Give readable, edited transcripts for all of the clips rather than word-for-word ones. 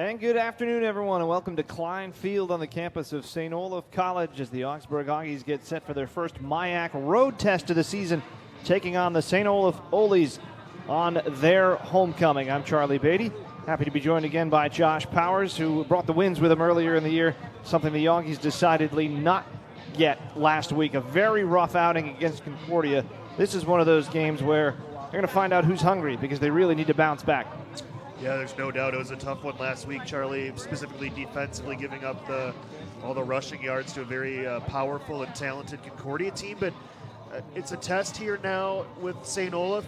And good afternoon, everyone, and welcome to Klein Field on the campus of St. Olaf College as the Augsburg Auggies get set for their first MIAC road test of the season, taking on the St. Olaf Oles on their homecoming. I'm Charlie Beatty. Happy to be joined again by Josh Powers, who brought the wins with him earlier in the year, something the Auggies decidedly not get last week. A very rough outing against Concordia. This is one of those games where they're going to find out who's hungry because they really need to bounce back. Yeah, there's no doubt it was a tough one last week, Charlie, specifically defensively giving up all the rushing yards to a very powerful and talented Concordia team. But it's a test here now with St. Olaf.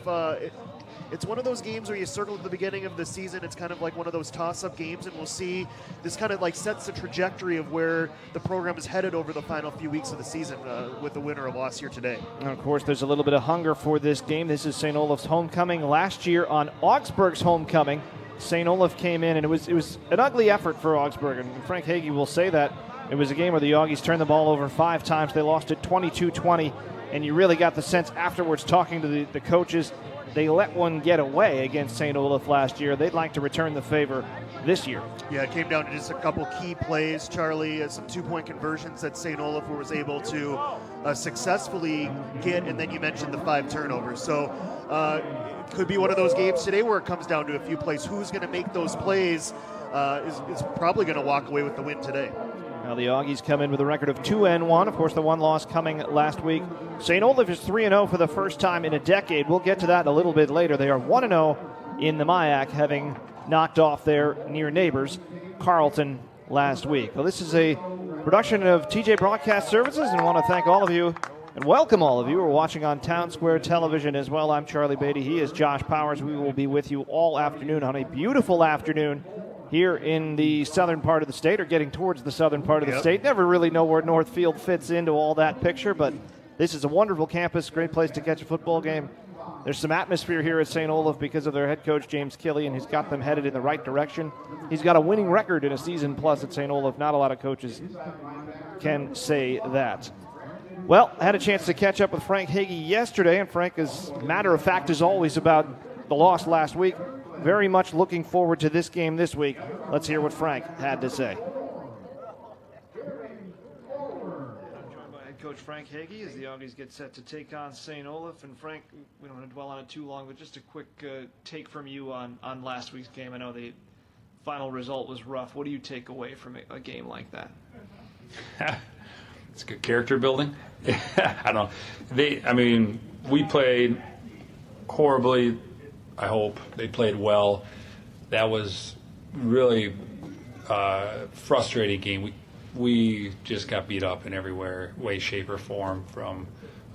It's one of those games where you circle at the beginning of the season. It's kind of like one of those toss-up games, and we'll see this kind of like sets the trajectory of where the program is headed over the final few weeks of the season with the winner or loss here today. And of course, there's a little bit of hunger for this game. This is St. Olaf's homecoming. Last year on Augsburg's homecoming, St. Olaf came in, and it was an ugly effort for Augsburg, and Frank Hagee will say that. It was a game where the Auggies turned the ball over 5 times. They lost it 22-20, and you really got the sense afterwards talking to the coaches, they let one get away against St. Olaf last year. They'd like to return the favor this year. Yeah, it came down to just a couple key plays, Charlie, some 2-point conversions that St. Olaf was able to successfully get, and then you mentioned the 5 turnovers. So it could be one of those games today where it comes down to a few plays. Who's going to make those plays is probably going to walk away with the win today. Now the Auggies come in with a record of 2-1. Of course, the one loss coming last week. St. Olaf is 3-0 for the first time in a decade. We'll get to that a little bit later. They are 1-0 in the MIAC, having knocked off their near neighbors, Carleton, last week. Well, this is a production of TJ Broadcast Services, and I want to thank all of you and welcome all of you who are watching on Town Square Television as well. I'm Charlie Beatty. He is Josh Powers. We will be with you all afternoon on a beautiful afternoon here in the southern part of the state, or getting towards the southern part of the state. Never really know where Northfield fits into all that picture, but this is a wonderful campus, great place to catch a football game. There's some atmosphere here at St. Olaf because of their head coach, James Killian, who's got them headed in the right direction. He's got a winning record in a season plus at St. Olaf. Not a lot of coaches can say that. Well, I had a chance to catch up with Frank Hagee yesterday, and Frank is matter of fact as always about the loss last week. Very much looking forward to this game this week. Let's hear what Frank had to say. I'm joined by head coach Frank Hagee as the Auggies get set to take on St. Olaf. And Frank, we don't want to dwell on it too long, but just a quick take from you on last week's game. I know the final result was rough. What do you take away from a game like that? It's good character building. I don't know. We played horribly. I hope they played well. That was really frustrating game. We just got beat up in every way, shape, or form, from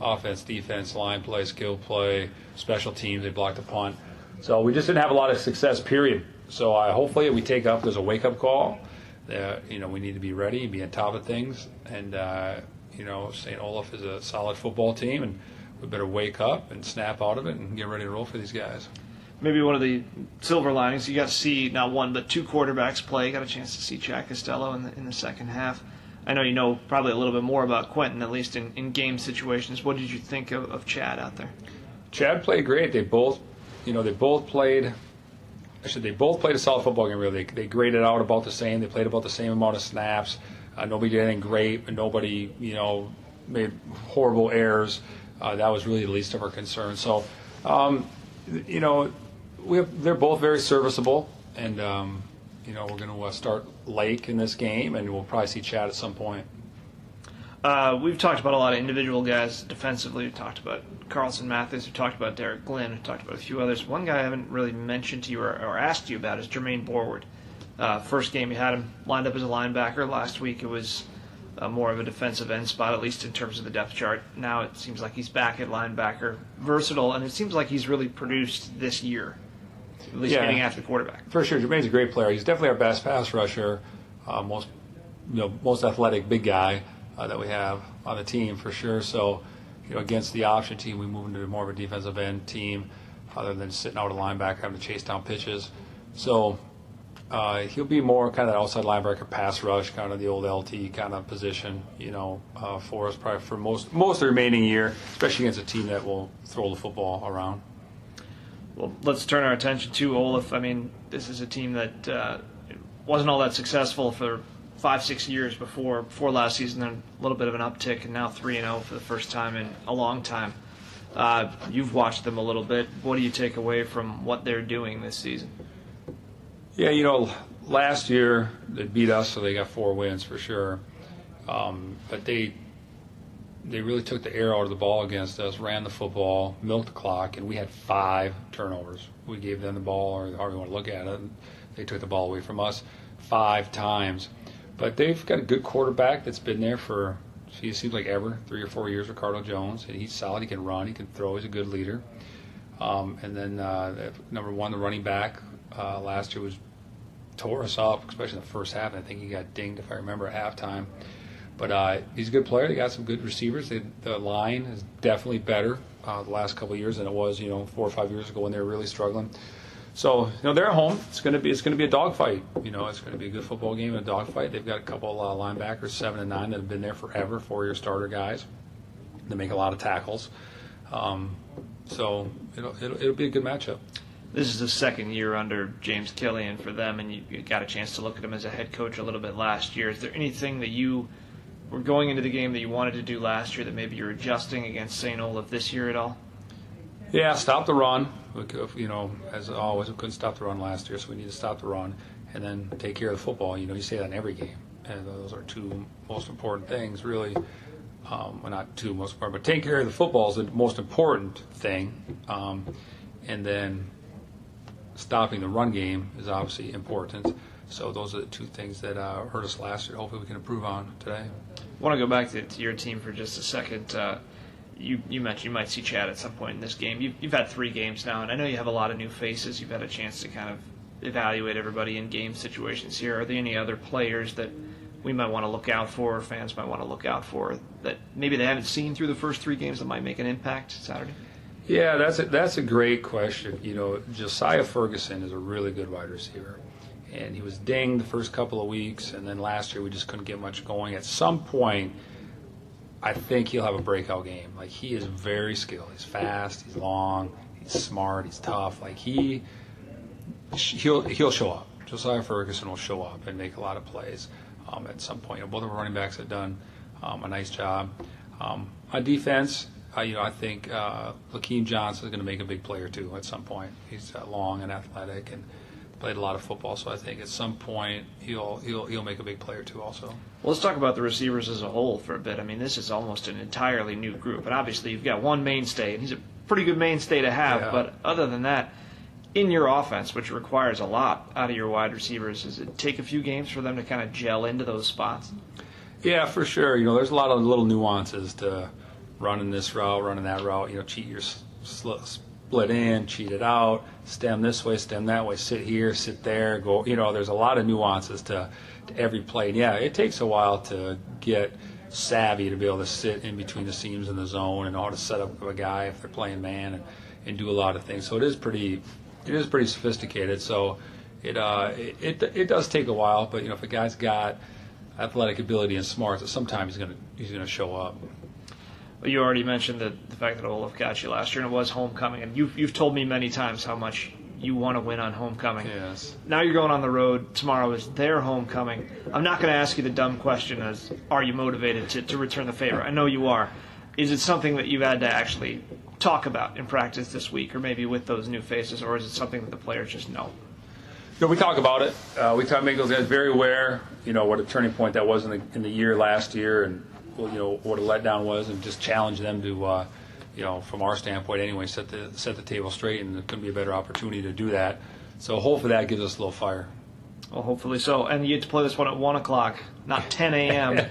offense, defense, line play, skill play, special teams. They blocked a punt. So we just didn't have a lot of success, period. So hopefully we take up as a wake-up call. We need to be ready and be on top of things. And, St. Olaf is a solid football team, and we better wake up and snap out of it and get ready to roll for these guys. Maybe one of the silver linings, you got to see not one but 2 quarterbacks play. You got a chance to see Chad Costello in the second half. I know you know probably a little bit more about Quentin, at least in game situations. What did you think of Chad out there? Chad played great. They both played a solid football game. Really, they graded out about the same. They played about the same amount of snaps. Nobody did anything great, and nobody made horrible errors. That was really the least of our concerns. So, they're both very serviceable, and we're going to start Lake in this game, and we'll probably see Chad at some point. We've talked about a lot of individual guys defensively. We've talked about Carlson Mathis. We've talked about Derek Glenn. We've talked about a few others. One guy I haven't really mentioned to you or asked you about is Jermaine Borward. First game you had him lined up as a linebacker. Last week it was more of a defensive end spot, at least in terms of the depth chart. Now it seems like he's back at linebacker, versatile, and it see's like he's really produced this year, at least getting after the quarterback. For sure, Jermaine's a great player. He's definitely our best pass rusher, most athletic big guy that we have on the team for sure. So, against the option team, we move into more of a defensive end team, other than sitting out a linebacker having to chase down pitches. So he'll be more kind of outside linebacker, pass rush, kind of the old LT kind of position, for us probably for most of the remaining year, especially against a team that will throw the football around. Well, let's turn our attention to Olaf. I mean, this is a team that wasn't all that successful for 5-6 years before last season, then a little bit of an uptick, and now 3-0 for the first time in a long time. You've watched them a little bit. What do you take away from what they're doing this season? Yeah, last year they beat us, so they got 4 wins for sure. But they really took the air out of the ball against us, ran the football, milked the clock, and we had 5 turnovers. We gave them the ball, or however you want to look at it. They took the ball away from us 5 times. But they've got a good quarterback that's been there for, it seems like ever, 3 or 4 years, Ricardo Jones. And he's solid. He can run. He can throw. He's a good leader. And then number 1, the running back, last year tore us up, especially in the first half. I think he got dinged, if I remember, at halftime. But he's a good player. They got some good receivers. The line is definitely better the last couple of years than it was, 4 or 5 years ago when they were really struggling. So, they're at home. It's going to be a dogfight. It's going to be a good football game and a dogfight. They've got a couple linebackers, 7 and 9, that have been there forever, 4-year starter guys. They make a lot of tackles. So it'll be a good matchup. This is the second year under James Killian for them, and you got a chance to look at him as a head coach a little bit last year. Is there anything that you were going into the game that you wanted to do last year that maybe you're adjusting against St. Olaf this year at all? Yeah, stop the run. As always, we couldn't stop the run last year, so we need to stop the run and then take care of the football. You say that in every game, and those are 2 most important things, really. Well, not 2 most important, but taking care of the football is the most important thing, and then stopping the run game is obviously important. So those are the 2 things that hurt us last year. Hopefully we can improve on today. I want to go back to your team for just a second. You mentioned you might see Chad at some point in this game. You've had 3 games now, and I know you have a lot of new faces. You've had a chance to kind of evaluate everybody in game situations here. Are there any other players that we might want to look out for, or fans might want to look out for, that maybe they haven't seen through the first 3 games that might make an impact Saturday? Yeah, that's a great question. Josiah Ferguson is a really good wide receiver, and he was dinged the first couple of weeks, and then last year we just couldn't get much going. At some point, I think he'll have a breakout game. Like, he is very skilled. He's fast. He's long. He's smart. He's tough. Like, he'll show up. Josiah Ferguson will show up and make a lot of plays at some point. Both of our running backs have done a nice job. On defense, I think Lakeem Johnson is going to make a big player too at some point. He's long and athletic and played a lot of football, so I think at some point he'll make a big player too also. Well, let's talk about the receivers as a whole for a bit. I mean, this is almost an entirely new group, and obviously you've got one mainstay, and he's a pretty good mainstay to have, Yeah. But other than that, in your offense, which requires a lot out of your wide receivers, does it take a few games for them to kind of gel into those spots? Yeah, for sure. There's a lot of little nuances to running this route, running that route. Cheat your split in, cheat it out, stem this way, stem that way, sit here, sit there, go. There's a lot of nuances to every play. And yeah, it takes a while to get savvy to be able to sit in between the seams in the zone and know how to set up a guy if they're playing man and do a lot of things. So it is pretty sophisticated. So it does take a while, but if a guy's got athletic ability and smarts, sometimes he's gonna show up. Well, you already mentioned the fact that Olaf got you last year, and it was homecoming, and you've told me many times how much you want to win on homecoming. Yes. Now you're going on the road. Tomorrow is their homecoming. I'm not going to ask you the dumb question as, are you motivated to return the favor? I know you are. Is it something that you've had to actually talk about in practice this week, or maybe with those new faces, or is it something that the players just know? We talk about it. We try to make those guys very aware, what a turning point that was in the year last year, and what a letdown was, and just challenge them to, from our standpoint anyway, set the table straight, and there couldn't be a better opportunity to do that. So hopefully that gives us a little fire. Well, hopefully so. And you get to play this one at 1 o'clock, not 10 a.m.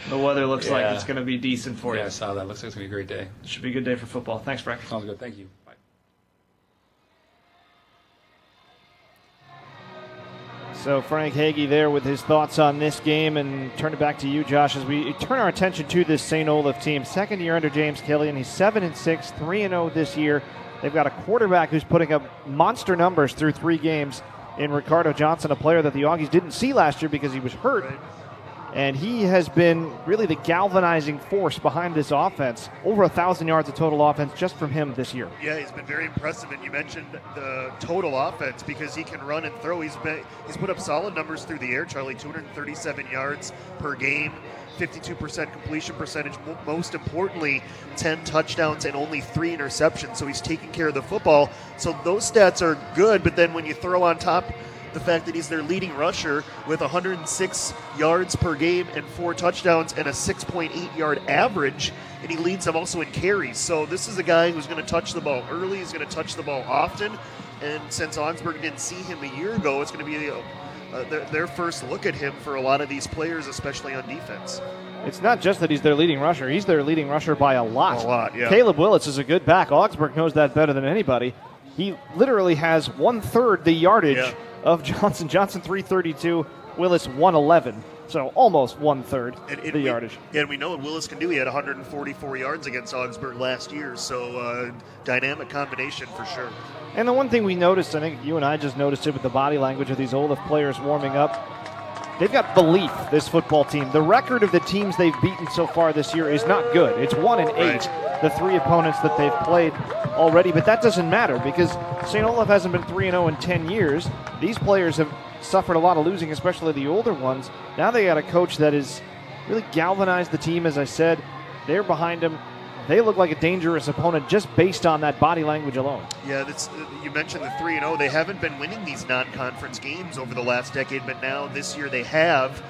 The weather looks like it's going to be decent for you. Yeah, I saw that. Looks like it's going to be a great day. It should be a good day for football. Thanks, Frank. Sounds good. Thank you. Bye. So Frank Hagee there with his thoughts on this game, and turn it back to you, Josh, as we turn our attention to this St. Olaf team. Second year under James Killian. He's 7-6, 3-0 this year. They've got a quarterback who's putting up monster numbers through 3 games in Ricardo Johnson, a player that the Auggies didn't see last year because he was hurt. And he has been really the galvanizing force behind this offense. Over 1,000 yards of total offense just from him this year. Yeah, he's been very impressive, and you mentioned the total offense because he can run and throw. He's put up solid numbers through the air, Charlie, 237 yards per game, 52% completion percentage. Most importantly, 10 touchdowns and only 3 interceptions. So he's taking care of the football. So those stats are good, but then when you throw on top the fact that he's their leading rusher with 106 yards per game and 4 touchdowns and a 6.8 yard average, and he leads them also in carries. So this is a guy who's going to touch the ball early, he's going to touch the ball often, and since Augsburg didn't see him a year ago, it's going to be their first look at him for a lot of these players, especially on defense. It's not just that he's their leading rusher. He's their leading rusher by a lot. A lot, yeah. Caleb Willis is a good back. Augsburg knows that better than anybody. He literally has 1/3 the yardage of Johnson. Johnson 332, Willis 111. So almost 1/3 the yardage. And we know what Willis can do. He had 144 yards against Augsburg last year. So dynamic combination for sure. And the one thing we noticed, I think you and I just noticed it with the body language of these Olaf players warming up, they've got belief, this football team. The record of the teams they've beaten so far this year is not good. It's 1-8, Right. the 3 opponents that they've played already. But that doesn't matter because St. Olaf hasn't been 3-0 in 10 years. These players have suffered a lot of losing, especially the older ones. Now they got a coach that has really galvanized the team, as I said. They're behind him. They look like a dangerous opponent just based on that body language alone. Yeah, you mentioned the 3-0. They haven't been winning these non-conference games over the last decade, but now this year they have.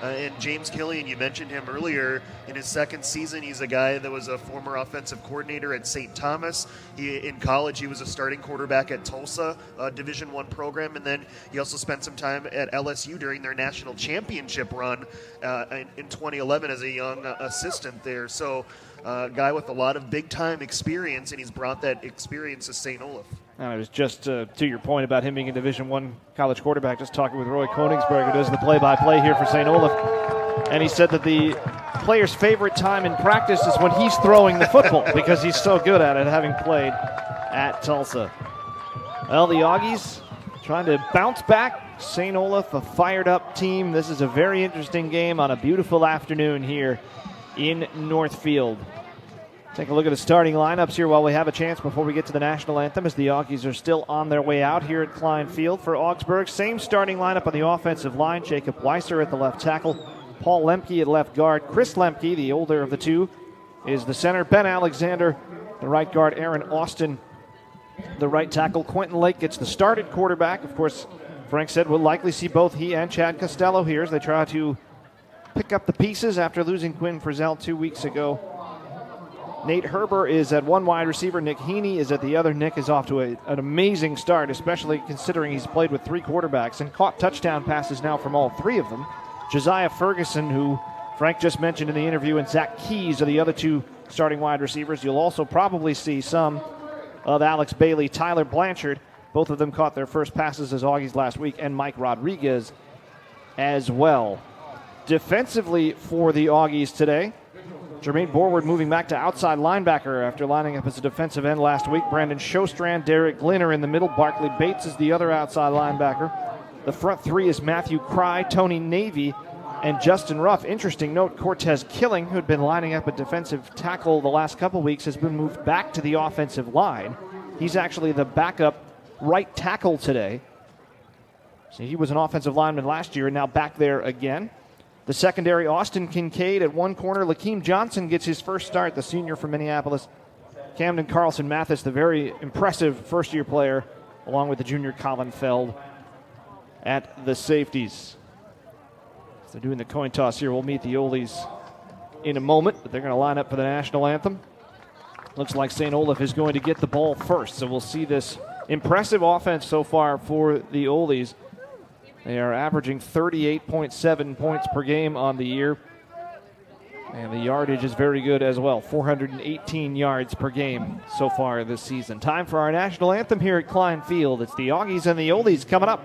And James Killian, you mentioned him earlier. In his second season, he's a guy that was a former offensive coordinator at St. Thomas. In college, he was a starting quarterback at Tulsa, a Division I program, and then he also spent some time at LSU during their national championship run in 2011 as a young assistant there. So a guy with a lot of big-time experience, and he's brought that experience to St. Olaf. And I was just, to your point about him being a Division I college quarterback, just talking with Roy Koenigsberg, who does the play-by-play here for St. Olaf. And he said that the player's favorite time in practice is when he's throwing the football because he's so good at it, having played at Tulsa. Well, the Auggies trying to bounce back. St. Olaf, a fired-up team. This is a very interesting game on a beautiful afternoon here in Northfield. Take a look at the starting lineups here while we have a chance before we get to the national anthem, as the Auggies are still on their way out here at Klein Field for Augsburg. Same starting lineup on the offensive line. Jacob Weiser at the left tackle. Paul Lemke at left guard. Chris Lemke, the older of the two, is the center. Ben Alexander, the right guard. Aaron Austin, the right tackle. Quentin Lake gets the start at quarterback. Of course, Frank said we'll likely see both he and Chad Costello here as they try to pick up the pieces after losing Quinn Frizzell 2 weeks ago. Nate Herber is at one wide receiver. Nick Heaney is at the other. Nick is off to an amazing start, especially considering he's played with 3 quarterbacks and caught touchdown passes now from all 3 of them. Josiah Ferguson, who Frank just mentioned in the interview, and Zach Keys are the other 2 starting wide receivers. You'll also probably see some of Alex Bailey, Tyler Blanchard. Both of them caught their first passes as Auggies last week, and Mike Rodriguez as well. Defensively for the Auggies today, Jermaine Borward moving back to outside linebacker after lining up as a defensive end last week. Brandon Shostrand, Derek Glynn are in the middle. Barkley Bates is the other outside linebacker. The front 3 is Matthew Cry, Tony Navy, and Justin Ruff. Interesting note, Cortez Killing, who had been lining up at defensive tackle the last couple weeks, has been moved back to the offensive line. He's actually the backup right tackle today. So he was an offensive lineman last year and now back there again. The secondary, Austin Kincaid at one corner. Lakeem Johnson gets his first start, the senior from Minneapolis. Camden Carlson Mathis, the very impressive first-year player, along with the junior Colin Feld at the safeties. So they're doing the coin toss here. We'll meet the Oldies in a moment, but they're going to line up for the national anthem. Looks like St. Olaf is going to get the ball first, so we'll see this impressive offense so far for the Oldies. They are averaging 38.7 points per game on the year. And the yardage is very good as well, 418 yards per game so far this season. Time for our national anthem here at Klein Field. It's the Auggies and the Oldies coming up.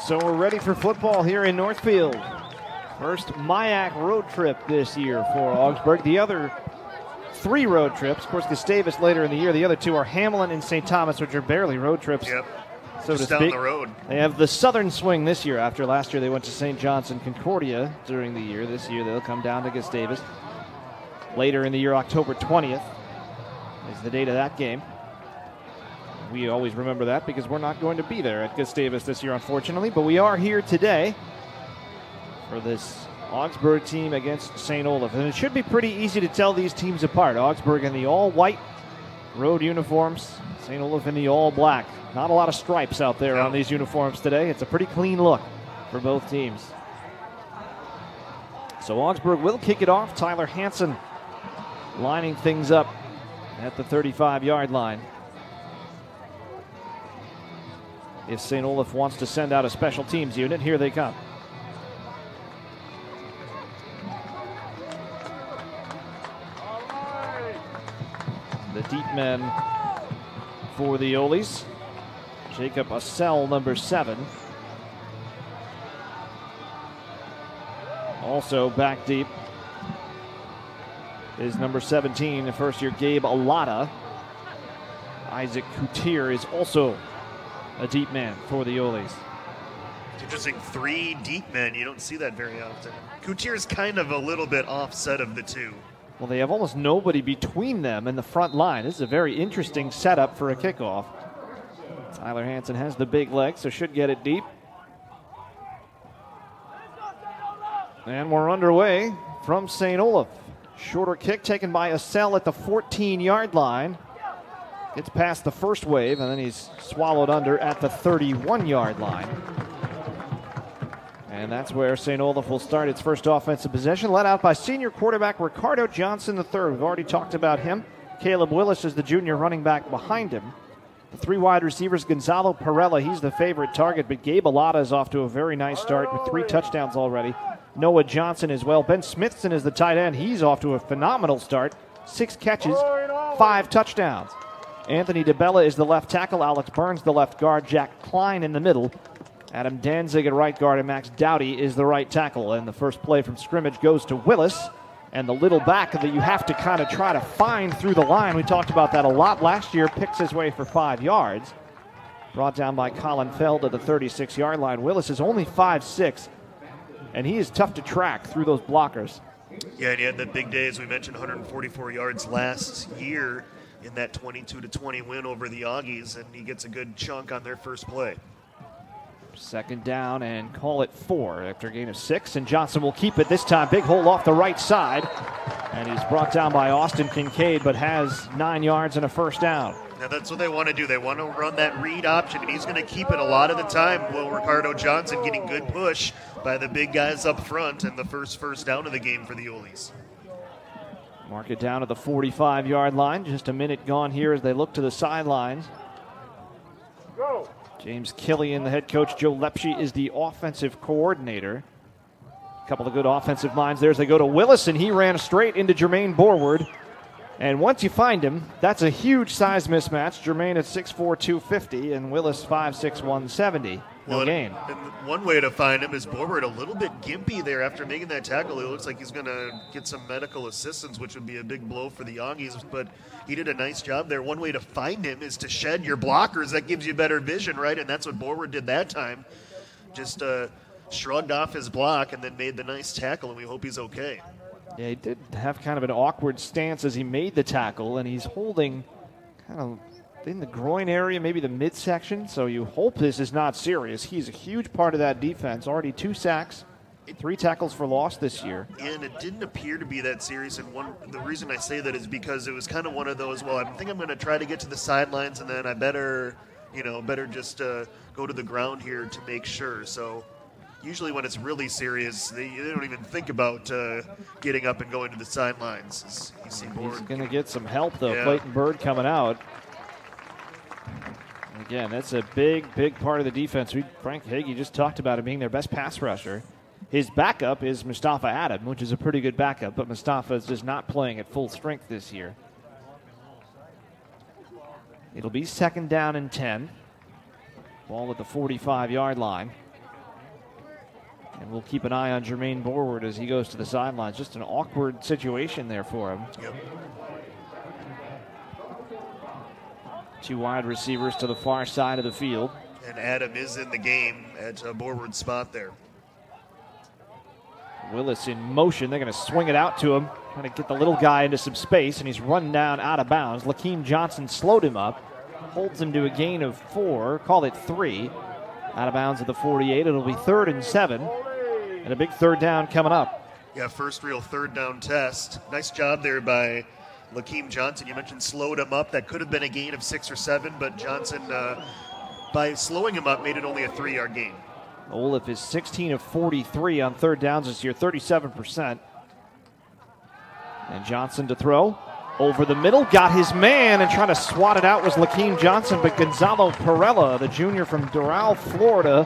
So we're ready for football here in Northfield. First MIAC road trip this year for Augsburg. The other 3 road trips, of course, Gustavus later in the year. The other 2 are Hamelin and St. Thomas, which are barely road trips. Yep. So just to down speak. the road. They have the southern swing this year. After last year, they went to St. John's and Concordia during the year. This year, they'll come down to Gustavus. Later in the year, October 20th is the date of that game. We always remember that because we're not going to be there at Gustavus this year, unfortunately. But we are here today for this Augsburg team against St. Olaf. And it should be pretty easy to tell these teams apart. Augsburg in the all-white road uniforms, St. Olaf in the all-black. Not a lot of stripes out there on these uniforms today. It's a pretty clean look for both teams. So Augsburg will kick it off. Tyler Hansen lining things up at the 35-yard line. If St. Olaf wants to send out a special teams unit, here they come. The deep men for the Oles. Jacob Assell, number 7. Also back deep is number 17, the first-year Gabe Alata. Isaac Coutier is also a deep man for the Oles. It's interesting, 3 deep men. You don't see that very often. Coutier's kind of a little bit offset of the 2. Well, they have almost nobody between them in the front line. This is a very interesting setup for a kickoff. Tyler Hansen has the big leg, so should get it deep. And we're underway from St. Olaf. Shorter kick taken by Assell at the 14-yard line. Gets past the first wave, and then he's swallowed under at the 31-yard line. And that's where St. Olaf will start its first offensive possession, led out by senior quarterback Ricardo Johnson III. We've already talked about him. Caleb Willis is the junior running back behind him. The 3 wide receivers, Gonzalo Perella, he's the favorite target, but Gabe Alata is off to a very nice start with 3 touchdowns already. Noah Johnson as well. Ben Smithson is the tight end. He's off to a phenomenal start. 6 catches, 5 touchdowns. Anthony DeBella is the left tackle. Alex Burns, the left guard. Jack Klein in the middle. Adam Danzig at right guard, and Max Dowdy is the right tackle. And the first play from scrimmage goes to Willis. And the little back that you have to kind of try to find through the line. We talked about that a lot last year. Picks his way for 5 yards. Brought down by Colin Feld at the 36-yard line. Willis is only 5'6", and he is tough to track through those blockers. Yeah, and he had that big day, as we mentioned, 144 yards last year in that 22-20 win over the Auggies, and he gets a good chunk on their first play. Second down and call it 4 after a gain of 6, and Johnson will keep it this time. Big hole off the right side, and he's brought down by Austin Kincaid, but has 9 yards and a first down. Now that's what they want to do. They want to run that read option, and he's going to keep it a lot of the time. Well, Ricardo Johnson getting good push by the big guys up front, and the first down of the game for the Oles. Mark it down at the 45-yard line. Just a minute gone here as they look to the sidelines. Go. James Killian, the head coach. Joe Lepsche is the offensive coordinator. A couple of good offensive minds there as they go to Willis, and he ran straight into Jermaine Borward. And once you find him, that's a huge size mismatch. Jermaine at 6'4", 250, and Willis 5'6", 170. No gain. And one way to find him is Borward a little bit gimpy there after making that tackle. It looks like he's going to get some medical assistance, which would be a big blow for the Auggies, but he did a nice job there. One way to find him is to shed your blockers. That gives you better vision, right? And that's what Borward did that time. Just shrugged off his block and then made the nice tackle, and we hope he's okay. Yeah, he did have kind of an awkward stance as he made the tackle, and he's holding kind of in the groin area, maybe the midsection, so you hope this is not serious. He's a huge part of that defense. Already 2 sacks, 3 tackles for loss this year. And it didn't appear to be that serious, and the reason I say that is because it was kind of one of those, well, I think I'm going to try to get to the sidelines, and then I better just go to the ground here to make sure. So usually when it's really serious, they don't even think about getting up and going to the sidelines. He's going to get some help, though. Yeah. Clayton Bird coming out. Again, that's a big, big part of the defense. Frank Hagee just talked about it being their best pass rusher. His backup is Mustafa Adam, which is a pretty good backup, but Mustafa is just not playing at full strength this year. It'll be 2nd down and 10. Ball at the 45-yard line. And we'll keep an eye on Jermaine Borward as he goes to the sidelines. Just an awkward situation there for him. Yep. Two wide receivers to the far side of the field. And Adam is in the game at Borward's spot there. Willis in motion. They're going to swing it out to him, trying to get the little guy into some space, and he's run down out of bounds. Lakeem Johnson slowed him up, holds him to a gain of 4, call it 3. Out of bounds at the 48. It'll be 3rd and 7, and a big third down coming up. Yeah, first real third down test. Nice job there by Lakeem Johnson. You mentioned slowed him up. That could have been a gain of 6 or 7, but Johnson, by slowing him up, made it only a 3-yard gain. Olaf is 16 of 43 on third downs this year, 37%. And Johnson to throw. Over the middle, got his man, and trying to swat it out was Lakeem Johnson, but Gonzalo Perella, the junior from Doral, Florida,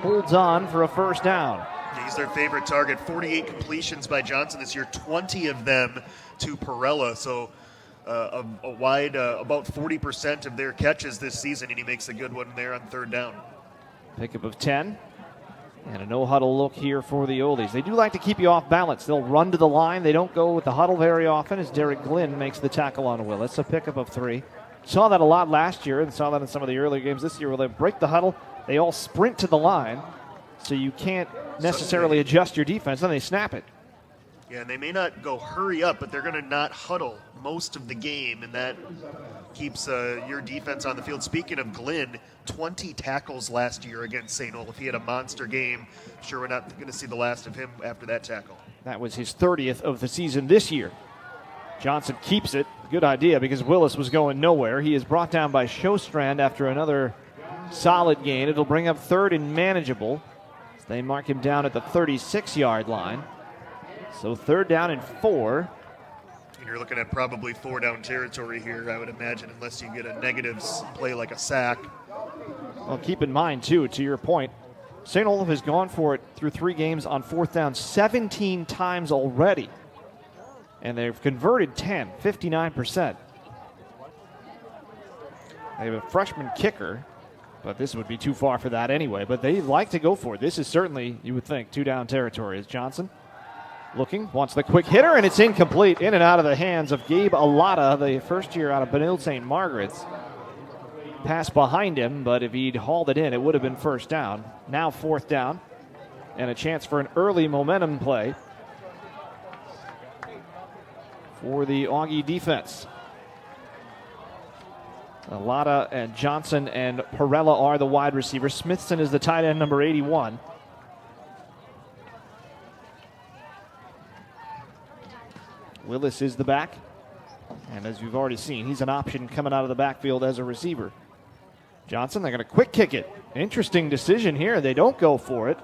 holds on for a first down. He's their favorite target. 48 completions by Johnson this year, 20 of them to Perella. So a wide, about 40% of their catches this season, and he makes a good one there on third down. Pickup of 10. And a no-huddle look here for the Oldies. They do like to keep you off balance. They'll run to the line. They don't go with the huddle very often as Derek Glynn makes the tackle on Willis. A pickup of 3. Saw that a lot last year and saw that in some of the earlier games this year where they break the huddle. They all sprint to the line, so you can't necessarily adjust your defense. Then they snap it. Yeah, and they may not go hurry up, but they're going to not huddle most of the game, and that keeps your defense on the field. Speaking of Glynn, 20 tackles last year against St. Olaf. He had a monster game. Sure, we're not going to see the last of him after that tackle. That was his 30th of the season this year. Johnson keeps it. Good idea because Willis was going nowhere. He is brought down by Showstrand after another solid gain. It'll bring up 3rd and manageable. They mark him down at the 36-yard line. So 3rd down and 4. And you're looking at probably 4-down territory here, I would imagine, unless you get a negative play like a sack. Well, keep in mind, too, to your point, St. Olaf has gone for it through 3 games on 4th down 17 times already. And they've converted 10, 59%. They have a freshman kicker, but this would be too far for that anyway. But they like to go for it. This is certainly, you would think, 2-down territory. Is Johnson looking, wants the quick hitter, and it's incomplete. In and out of the hands of Gabe Alata, the first year out of Benilde St. Margaret's. Pass behind him, but if he'd hauled it in, it would have been 1st down. Now 4th down, and a chance for an early momentum play for the Auggie defense. Alata and Johnson and Perella are the wide receivers. Smithson is the tight end, number 81. Willis is the back. And as you've already seen, he's an option coming out of the backfield as a receiver. Johnson, they're going to quick kick it. Interesting decision here. They don't go for it.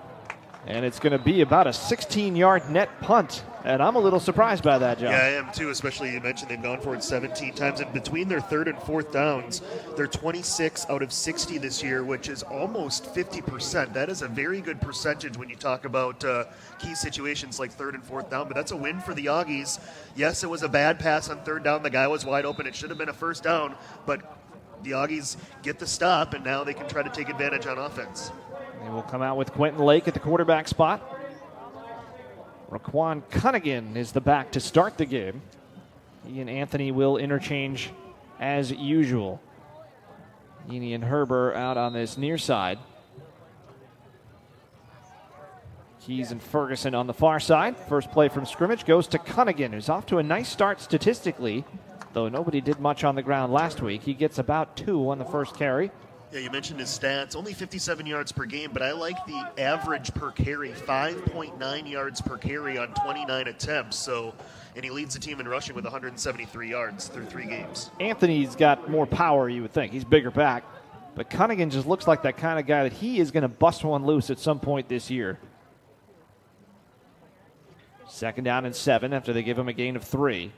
And it's going to be about a 16-yard net punt. And I'm a little surprised by that, John. Yeah, I am too, especially you mentioned they've gone for it 17 times. And between their 3rd and 4th downs, they're 26 out of 60 this year, which is almost 50%. That is a very good percentage when you talk about key situations like 3rd and 4th down. But that's a win for the Auggies. Yes, it was a bad pass on 3rd down. The guy was wide open. It should have been a 1st down. But the Auggies get the stop, and now they can try to take advantage on offense. They will come out with Quentin Lake at the quarterback spot. Raquan Cunningham is the back to start the game. He and Anthony will interchange as usual. Heaney and Herber out on this near side. Keys and Ferguson on the far side. First play from scrimmage goes to Cunningham, who's off to a nice start statistically, though nobody did much on the ground last week. He gets about 2 on the first carry. Yeah, you mentioned his stats. Only 57 yards per game, but I like the average per carry, 5.9 yards per carry on 29 attempts. So, and he leads the team in rushing with 173 yards through 3 games. Anthony's got more power, you would think. He's bigger back. But Cunningham just looks like that kind of guy that he is going to bust one loose at some point this year. 2nd down and 7 after they give him a gain of 3.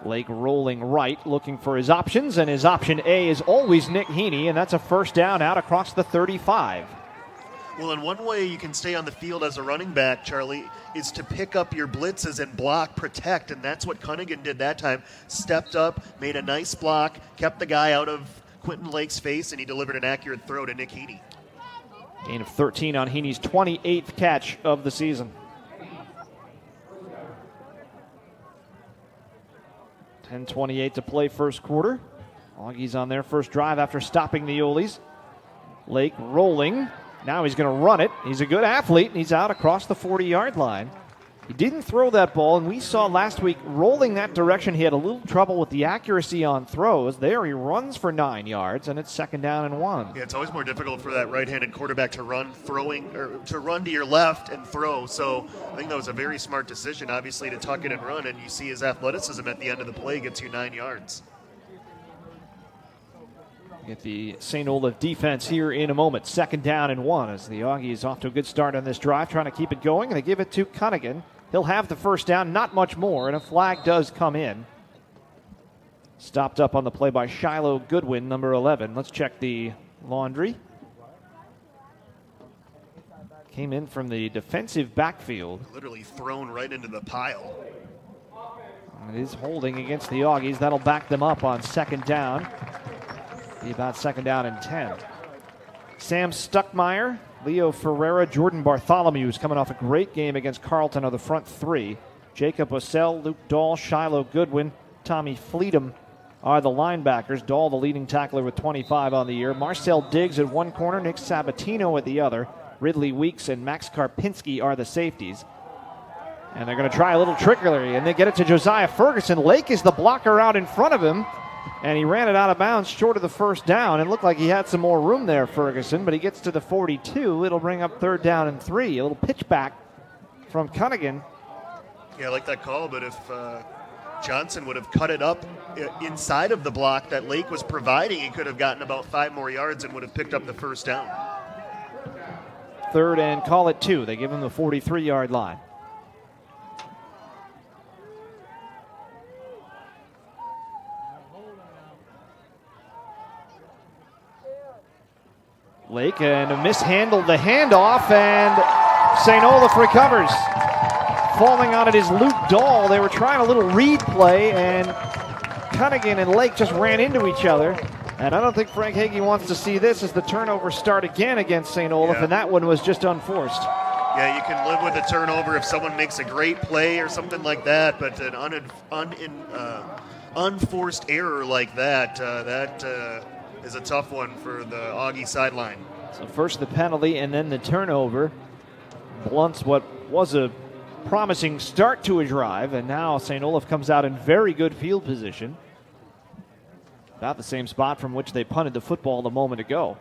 Lake rolling right, looking for his options, and his option A is always Nick Heaney, and that's a 1st down out across the 35. Well, and one way you can stay on the field as a running back, Charlie, is to pick up your blitzes and block, protect, and that's what Cunningham did that time. Stepped up, made a nice block, kept the guy out of Quentin Lake's face, and he delivered an accurate throw to Nick Heaney. Gain of 13 on Heaney's 28th catch of the season. 10:28 to play first quarter. Auggies on their first drive after stopping the Oles. Lake rolling. Now he's going to run it. He's a good athlete, and he's out across the 40-yard line. He didn't throw that ball, and we saw last week rolling that direction. He had a little trouble with the accuracy on throws. There he runs for 9 yards, and it's 2nd down and 1. Yeah, it's always more difficult for that right-handed quarterback to run to your left and throw. So I think that was a very smart decision, obviously, to tuck it and run, and you see his athleticism at the end of the play gets you 9 yards. Get the St. Olaf defense here in a moment. 2nd down and 1 as the Auggies off to a good start on this drive, trying to keep it going, and they give it to Cunningham. He'll have the first down, not much more, and a flag does come in. Stopped up on the play by Shiloh Goodwin, number 11. Let's check the laundry. Came in from the defensive backfield. Literally thrown right into the pile. It is holding against the Auggies. That'll back them up on 2nd down. Be about 2nd down and 10. Sam Stuckmeyer, Leo Ferreira, Jordan Bartholomew, who's coming off a great game against Carleton, are the front 3. Jacob Osell, Luke Dahl, Shiloh Goodwin, Tommy Fleetum are the linebackers. Dahl, the leading tackler with 25 on the year. Marcel Diggs at one corner, Nick Sabatino at the other. Ridley Weeks and Max Karpinski are the safeties. And they're going to try a little trickery, and they get it to Josiah Ferguson. Lake is the blocker out in front of him, and he ran it out of bounds short of the first down. It looked like he had some more room there, Ferguson, but he gets to the 42. It'll bring up 3rd down and 3. A little pitch back from Cunningham. Yeah, I like that call, but if Johnson would have cut it up inside of the block that Lake was providing, he could have gotten about 5 more yards and would have picked up the first down. 3rd and call it 2. They give him the 43-yard line. Lake and mishandled the handoff, and St. Olaf recovers. Falling on it is Luke Dahl. They were trying a little read play, and Cunningham and Lake just ran into each other. And I don't think Frank Hagee wants to see this as the turnover start again against St. Olaf, and that one was just unforced. Yeah, you can live with a turnover if someone makes a great play or something like that, but an unforced error like that, is a tough one for the Augie sideline. So first the penalty and then the turnover blunts what was a promising start to a drive, and now St. Olaf comes out in very good field position. About the same spot from which they punted the football a moment ago.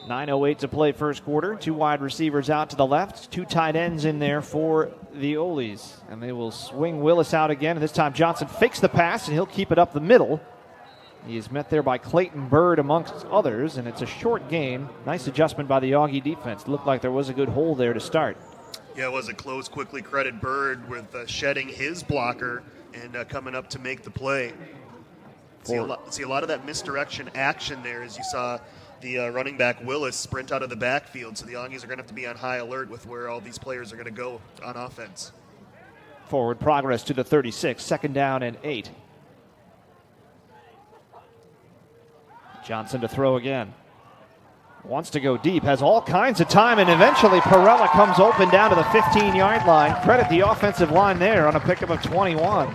9:08 to play first quarter. 2 wide receivers out to the left. 2 tight ends in there for the Oles. And they will swing Willis out again. And this time Johnson fakes the pass, and he'll keep it up the middle. He is met there by Clayton Bird amongst others, and it's a short game. Nice adjustment by the Augie defense. Looked like there was a good hole there to start. Yeah, it was a close, quickly credit Bird with shedding his blocker and coming up to make the play. See a lot of that misdirection action there as you saw the running back Willis sprint out of the backfield. So the Augies are going to have to be on high alert with where all these players are going to go on offense. Forward progress to the 36, 2nd down and 8. Johnson to throw again. Wants to go deep, has all kinds of time, and eventually Perella comes open down to the 15-yard line. Credit the offensive line there on a pickup of 21.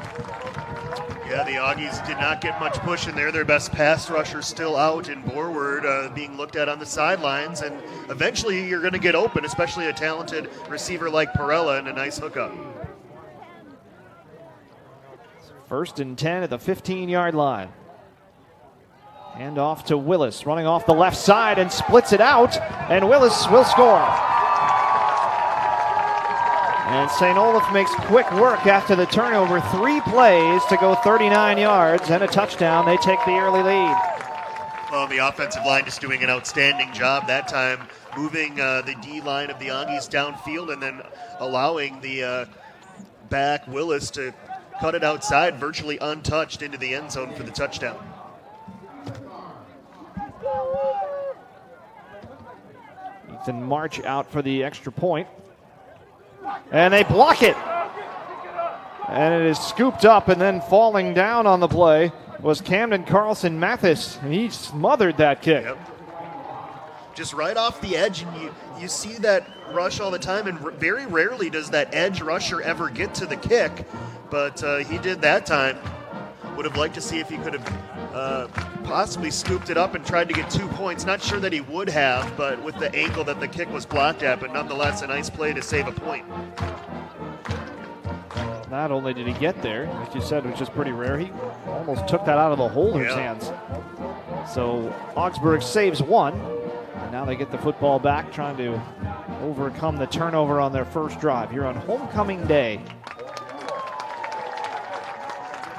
Yeah, the Auggies did not get much push in there. Their best pass rusher still out in Borward, being looked at on the sidelines, and eventually you're going to get open, especially a talented receiver like Perella, and a nice hookup. 1st and 10 at the 15-yard line. Hand off to Willis, running off the left side and splits it out, and Willis will score. And St. Olaf makes quick work after the turnover. 3 plays to go 39 yards and a touchdown. They take the early lead. Well, the offensive line just doing an outstanding job that time, moving the D line of the Auggies downfield and then allowing the back Willis to cut it outside, virtually untouched into the end zone for the touchdown. Ethan March out for the extra point. And they block it. And it is scooped up, and then falling down on the play was Camden Carlson Mathis. And he smothered that kick. Yep. just right off the edge, and you see that rush all the time, and very rarely does that edge rusher ever get to the kick, but he did that time. Would have liked to see if he could have possibly scooped it up and tried to get 2 points. Not sure that he would have, but with the angle that the kick was blocked at, but nonetheless a nice play to save a point. Not only did he get there, like you said, which is pretty rare, he almost took that out of the holder's hands. So Augsburg saves one, and now they get the football back, trying to overcome the turnover on their first drive here on homecoming day.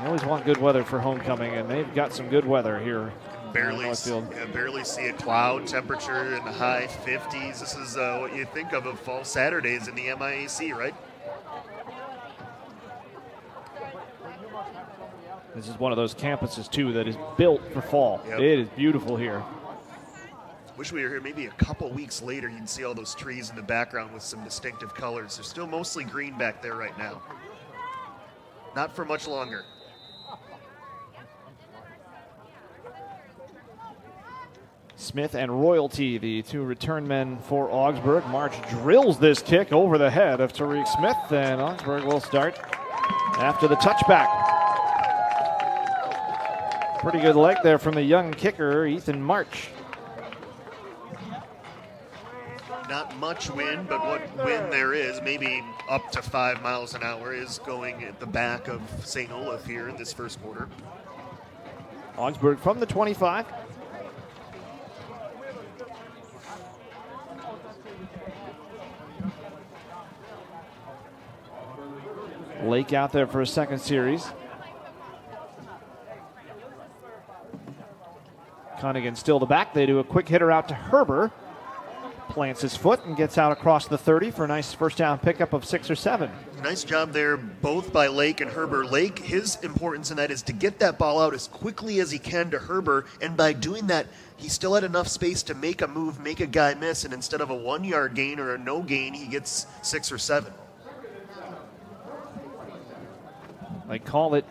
You always want good weather for homecoming, and they've got some good weather here. Barely see a cloud, temperature in the high 50s. This is what you think of fall Saturdays in the MIAC, right? This is one of those campuses, too, that is built for fall. Yep. It is beautiful here. Wish we were here maybe a couple weeks later. You'd see all those trees in the background with some distinctive colors. They're still mostly green back there right now. Not for much longer. Smith and Royalty, the two return men for Augsburg. March drills this kick over the head of Tariq Smith, and Augsburg will start after the touchback. Pretty good leg there from the young kicker, Ethan March. Not much wind, but what wind there is, maybe up to 5 miles an hour, is going at the back of St. Olaf here in this first quarter. Augsburg from the 25. Lake out there for a second series. Cunningham still the back. They do a quick hitter out to Herber. Plants his foot and gets out across the 30 for a nice first down pickup of 6 or 7. Nice job there, both by Lake and Herber. Lake, his importance in that is to get that ball out as quickly as he can to Herber, and by doing that, he still had enough space to make a move, make a guy miss, and instead of a 1 yard gain or a no gain, he gets 6 or 7. They call it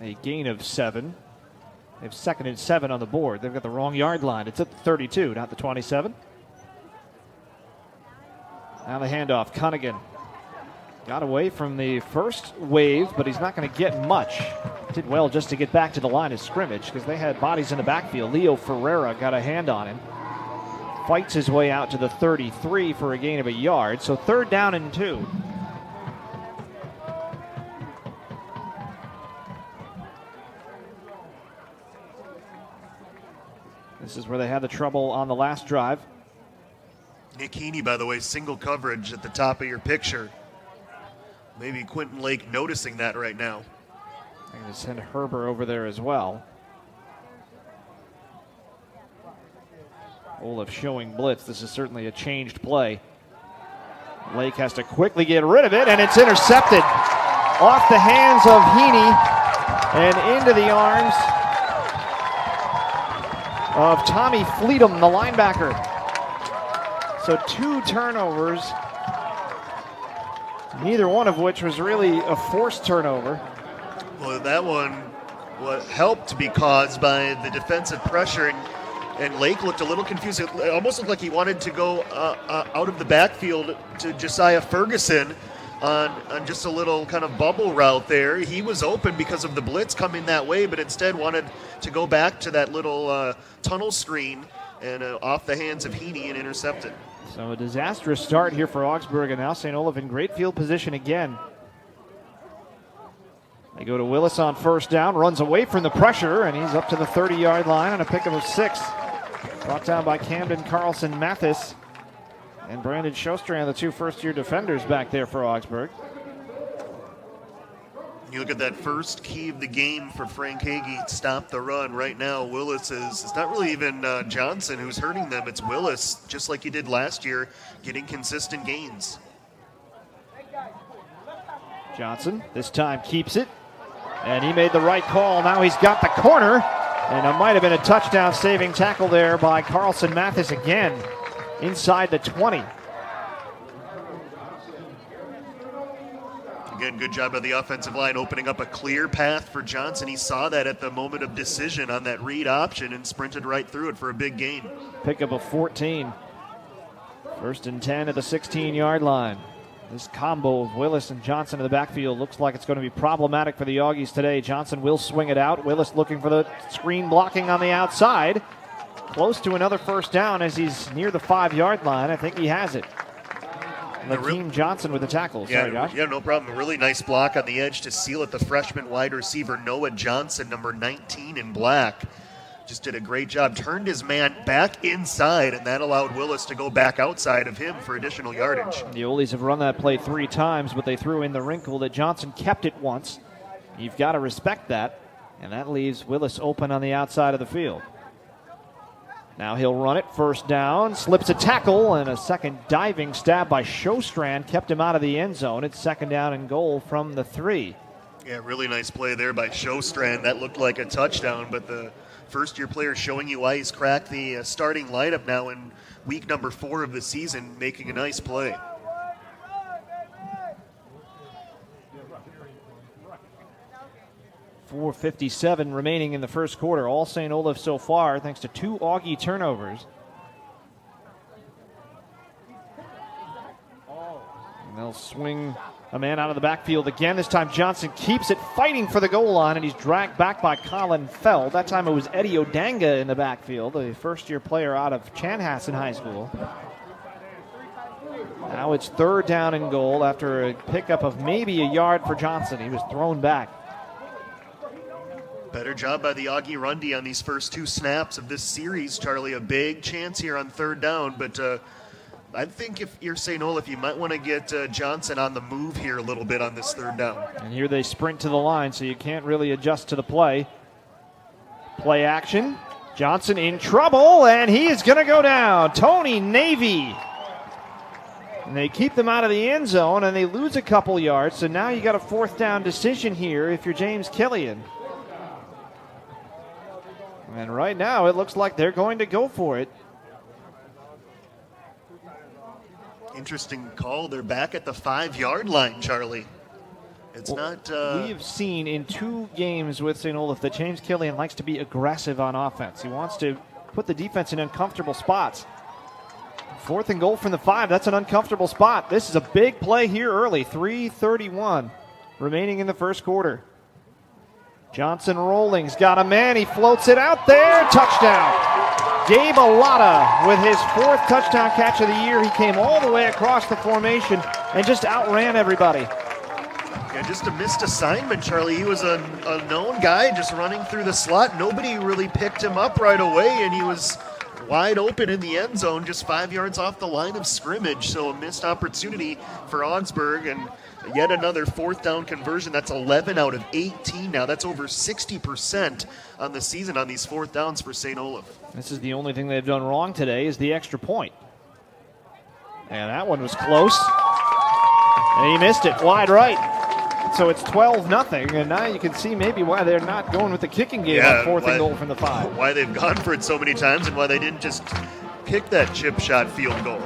a gain of 7. They've seconded 7 on the board. They've got the wrong yard line. It's at the 32, not the 27. Now the handoff. Cunningham got away from the first wave, but he's not going to get much. Did well just to get back to the line of scrimmage because they had bodies in the backfield. Leo Ferreira got a hand on him. Fights his way out to the 33 for a gain of a yard. So 3rd down and 2. This is where they had the trouble on the last drive. Nick Heaney, by the way, single coverage at the top of your picture. Maybe Quentin Lake noticing that right now. I'm going to send Herber over there as well. Olaf showing blitz. This is certainly a changed play. Lake has to quickly get rid of it, and it's intercepted off the hands of Heaney and into the arms of Tommy Fleetum, the linebacker. So 2 turnovers, neither one of which was really a forced turnover. Well, that one helped to be caused by the defensive pressure, and Lake looked a little confused. It almost looked like he wanted to go out of the backfield to Josiah Ferguson on just a little kind of bubble route there. He was open because of the blitz coming that way, but instead wanted to go back to that little tunnel screen and off the hands of Heaney and intercepted. So a disastrous start here for Augsburg, and now St. Olaf in great field position again. They go to Willis on first down, runs away from the pressure, and he's up to the 30-yard line on a pickup of 6. Brought down by Camden Carlson Mathis and Brandon Shostran, the 2 first-year defenders back there for Augsburg. You look at that first key of the game for Frank Hagee, stop the run. Right now, Willis it's not really even Johnson who's hurting them. It's Willis, just like he did last year, getting consistent gains. Johnson this time keeps it, and he made the right call. Now he's got the corner, and it might have been a touchdown saving tackle there by Carlson Mathis again inside the 20. Again, good job by the offensive line opening up a clear path for Johnson. He saw that at the moment of decision on that read option and sprinted right through it for a big gain. Pickup of 14. 1st and 10 at the 16-yard line. This combo of Willis and Johnson in the backfield looks like it's going to be problematic for the Auggies today. Johnson will swing it out. Willis looking for the screen blocking on the outside. Close to another first down as he's near the 5-yard line. I think he has it. Lakeem Johnson with the tackle. Sorry, Josh. Yeah, no problem. A really nice block on the edge to seal it. The freshman wide receiver, Noah Johnson, number 19 in black. Just did a great job. Turned his man back inside, and that allowed Willis to go back outside of him for additional yardage. The Oles have run that play 3 times, but they threw in the wrinkle that Johnson kept it once. You've got to respect that, and that leaves Willis open on the outside of the field. Now he'll run it, 1st down, slips a tackle, and a second diving stab by Shostrand kept him out of the end zone. It's 2nd down and goal from the 3. Yeah, really nice play there by Shostrand. That looked like a touchdown, but the first-year player showing you why he's cracked the starting lineup now in week number 4 of the season, making a nice play. .457 remaining in the first quarter. All St. Olaf so far, thanks to 2 Augie turnovers. And they'll swing a man out of the backfield again. This time Johnson keeps it, fighting for the goal line, and he's dragged back by Colin Feld. That time it was Eddie Odanga in the backfield, a first-year player out of Chanhassen High School. Now it's 3rd down and goal after a pickup of maybe a yard for Johnson. He was thrown back. Better job by the Augie Rundy on these first 2 snaps of this series, Charlie. A big chance here on 3rd down, but I think if you're St. Olaf, you might want to get Johnson on the move here a little bit on this 3rd down. And here they sprint to the line, so you can't really adjust to the play. Play action. Johnson in trouble, and he is going to go down. Tony Navy. And they keep them out of the end zone, and they lose a couple yards, so now you got a 4th down decision here if you're James Killian. And right now it looks like they're going to go for it. Interesting call. They're back at the 5-yard line, Charlie. It's not... We have seen in 2 games with St. Olaf that James Killian likes to be aggressive on offense. He wants to put the defense in uncomfortable spots. 4th and goal from the 5. That's an uncomfortable spot. This is a big play here early. 3:31 remaining in the first quarter. Johnson rolling's got a man. He floats it out there. Touchdown. Gabe Alata with his 4th touchdown catch of the year. He came all the way across the formation and just outran everybody. Yeah, just a missed assignment, Charlie. He was a known guy just running through the slot. Nobody really picked him up right away, and he was wide open in the end zone, just 5 yards off the line of scrimmage. So a missed opportunity for Augsburg, and yet another 4th down conversion. That's 11 out of 18 now. That's over 60% on the season on these 4th downs for St. Olaf. This is the only thing they've done wrong today is the extra point. And that one was close. And he missed it wide right. So it's 12-0, and now you can see maybe why they're not going with the kicking game on 4th and goal from the 5. Why they've gone for it so many times and why they didn't just kick that chip shot field goal.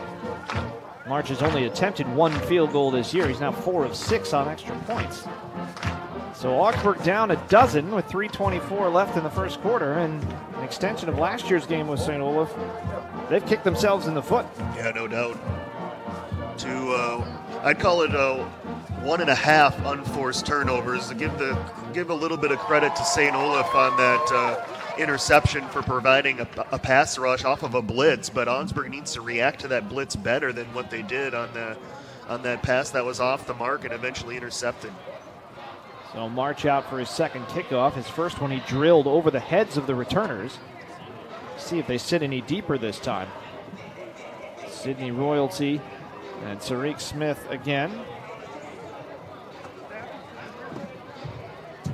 March has only attempted 1 field goal this year. He's now 4 of 6 on extra points. So Augsburg down a dozen with 3:24 left in the first quarter, and an extension of last year's game with St. Olaf. They've kicked themselves in the foot. Yeah, no doubt. I'd call it 1.5 unforced turnovers. Give a little bit of credit to St. Olaf on that interception for providing a pass rush off of a blitz, but Augsburg needs to react to that blitz better than what they did on that pass that was off the mark and eventually intercepted. So March out for his 2nd kickoff. His first one he drilled over the heads of the returners. See if they sit any deeper this time. Sydney Royalty and Tariq Smith again.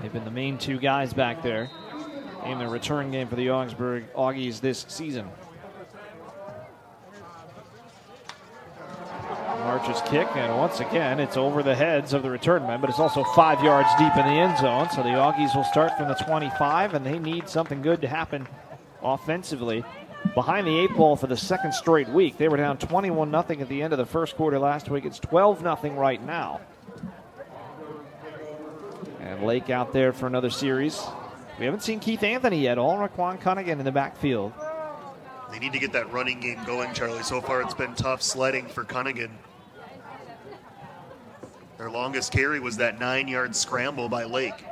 They've been the main 2 guys back there in the return game for the Augsburg Auggies this season. March's kick, and once again, it's over the heads of the return men, but it's also 5 yards deep in the end zone, so the Auggies will start from the 25, and they need something good to happen offensively. Behind the 8 ball for the 2nd straight week. They were down 21-0 at the end of the first quarter last week. It's 12-0 right now. And Lake out there for another series. We haven't seen Keith Anthony yet. All Raquan Cunningham in the backfield. They need to get that running game going, Charlie. So far it's been tough sledding for Cunningham. Their longest carry was that 9-yard scramble by Lake.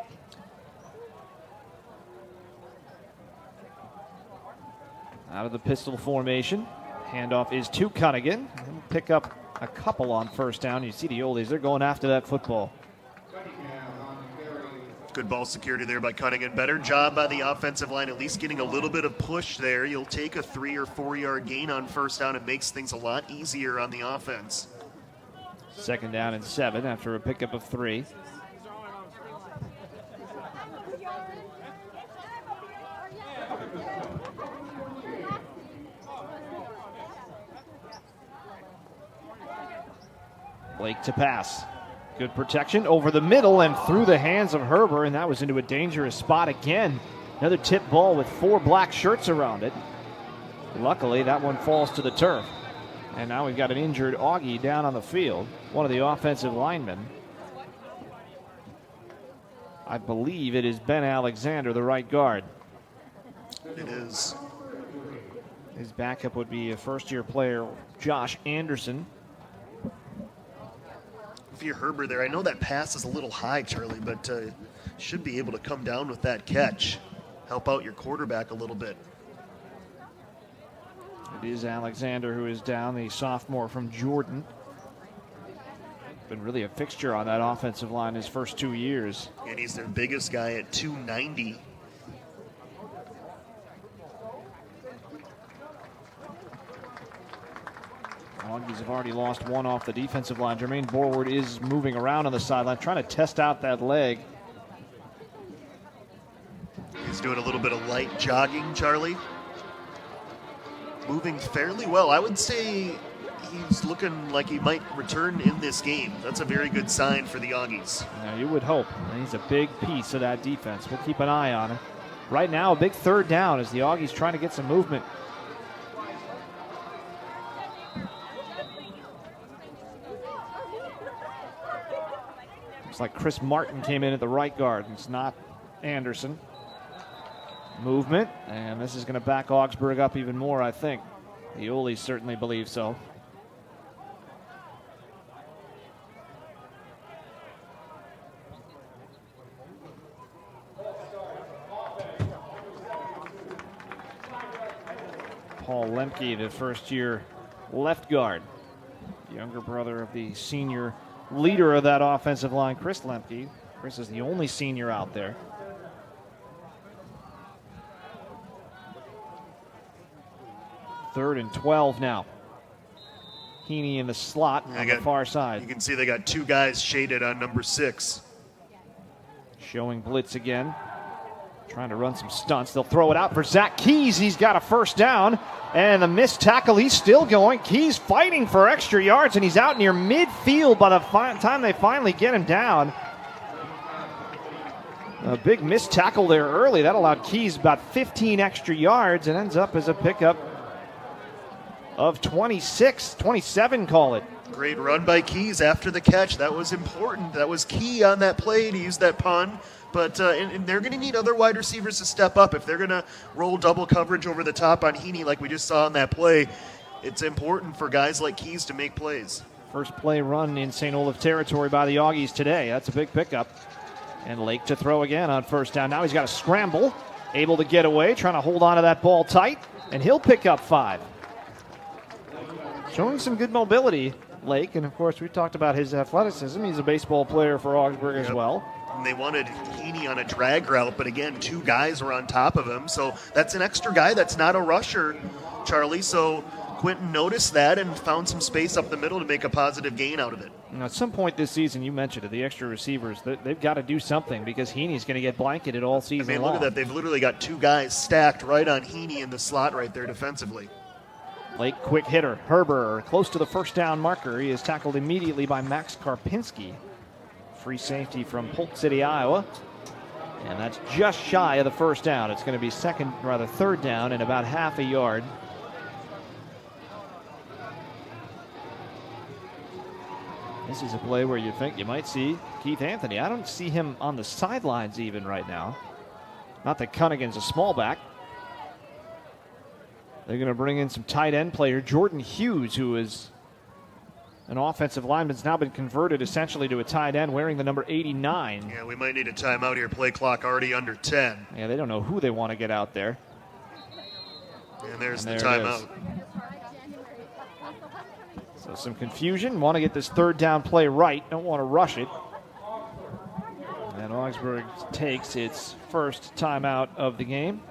Out of the pistol formation. Handoff is to Cunningham. He'll pick up a couple on first down. You see the Oles, they're going after that football. Good ball security there by Cunningham. Better job by the offensive line, at least getting a little bit of push there. You'll take a 3 or 4 yard gain on first down. It makes things a lot easier on the offense. 2nd down and 7 after a pickup of 3. Blake to pass. Good protection over the middle and through the hands of Herber, and that was into a dangerous spot again. Another tip ball with 4 black shirts around it. Luckily, that one falls to the turf. And now we've got an injured Auggie down on the field, one of the offensive linemen. I believe it is Ben Alexander, the right guard. It is. His backup would be a first-year player, Josh Anderson. If you're Herber there, I know that pass is a little high, Charlie, but should be able to come down with that catch. Help out your quarterback a little bit. It is Alexander who is down, the sophomore from Jordan. Been really a fixture on that offensive line his first 2 years. And he's their biggest guy at 290. Auggies have already lost one off the defensive line. Jermaine Borward is moving around on the sideline, trying to test out that leg. He's doing a little bit of light jogging, Charlie. Moving fairly well. I would say he's looking like he might return in this game. That's a very good sign for the Auggies. Now you would hope. He's a big piece of that defense. We'll keep an eye on him. Right now, a big 3rd down as the Auggies trying to get some movement. Looks like Chris Martin came in at the right guard. It's not Anderson. Movement, and this is going to back Augsburg up even more, I think. The Oles certainly believe so. Paul Lemke, the first-year left guard, younger brother of the senior leader of that offensive line, Chris Lemke. Chris is the only senior out there. Third and 12 now. Heaney in the slot on the far side. You can see they got 2 guys shaded on number 6. Showing blitz again. Trying to run some stunts. They'll throw it out for Zach Keys. He's got a first down. And the missed tackle, he's still going. Keys fighting for extra yards, and he's out near midfield by the time they finally get him down. A big missed tackle there early. That allowed Keys about 15 extra yards and ends up as a pickup of 27, call it. Great run by Keys after the catch. That was important. That was key on that play to use that pun. But and they're going to need other wide receivers to step up. If they're going to roll double coverage over the top on Heaney like we just saw on that play, it's important for guys like Keys to make plays. First play run in St. Olaf territory by the Auggies today. That's a big pickup. And Lake to throw again on first down. Now he's got a scramble, able to get away, trying to hold on to that ball tight, and he'll pick up 5. Showing some good mobility, Lake, and of course we talked about his athleticism. He's a baseball player for Augsburg as well. And they wanted Heaney on a drag route, but again, 2 guys were on top of him. So that's an extra guy that's not a rusher, Charlie. So Quentin noticed that and found some space up the middle to make a positive gain out of it. Now, at some point this season, you mentioned it, the extra receivers, they've got to do something because Heaney's going to get blanketed all season long. Look at that. They've literally got 2 guys stacked right on Heaney in the slot right there defensively. Lake, quick hitter. Herber close to the first down marker. He is tackled immediately by Max Karpinski. Free safety from Polk City, Iowa. And that's just shy of the first down. It's going to be 3rd down and about half a yard. This is a play where you think you might see Keith Anthony. I don't see him on the sidelines even right now. Not that Cunningan's a small back. They're going to bring in some tight end player, Jordan Hughes, who is an offensive lineman, has now been converted essentially to a tight end, wearing the number 89. Yeah, we might need a timeout here. Play clock already under 10. Yeah, they don't know who they want to get out there. And there's And the there it timeout. So some confusion. Want to get this third down play right. Don't want to rush it. And Augsburg takes its first timeout of the game.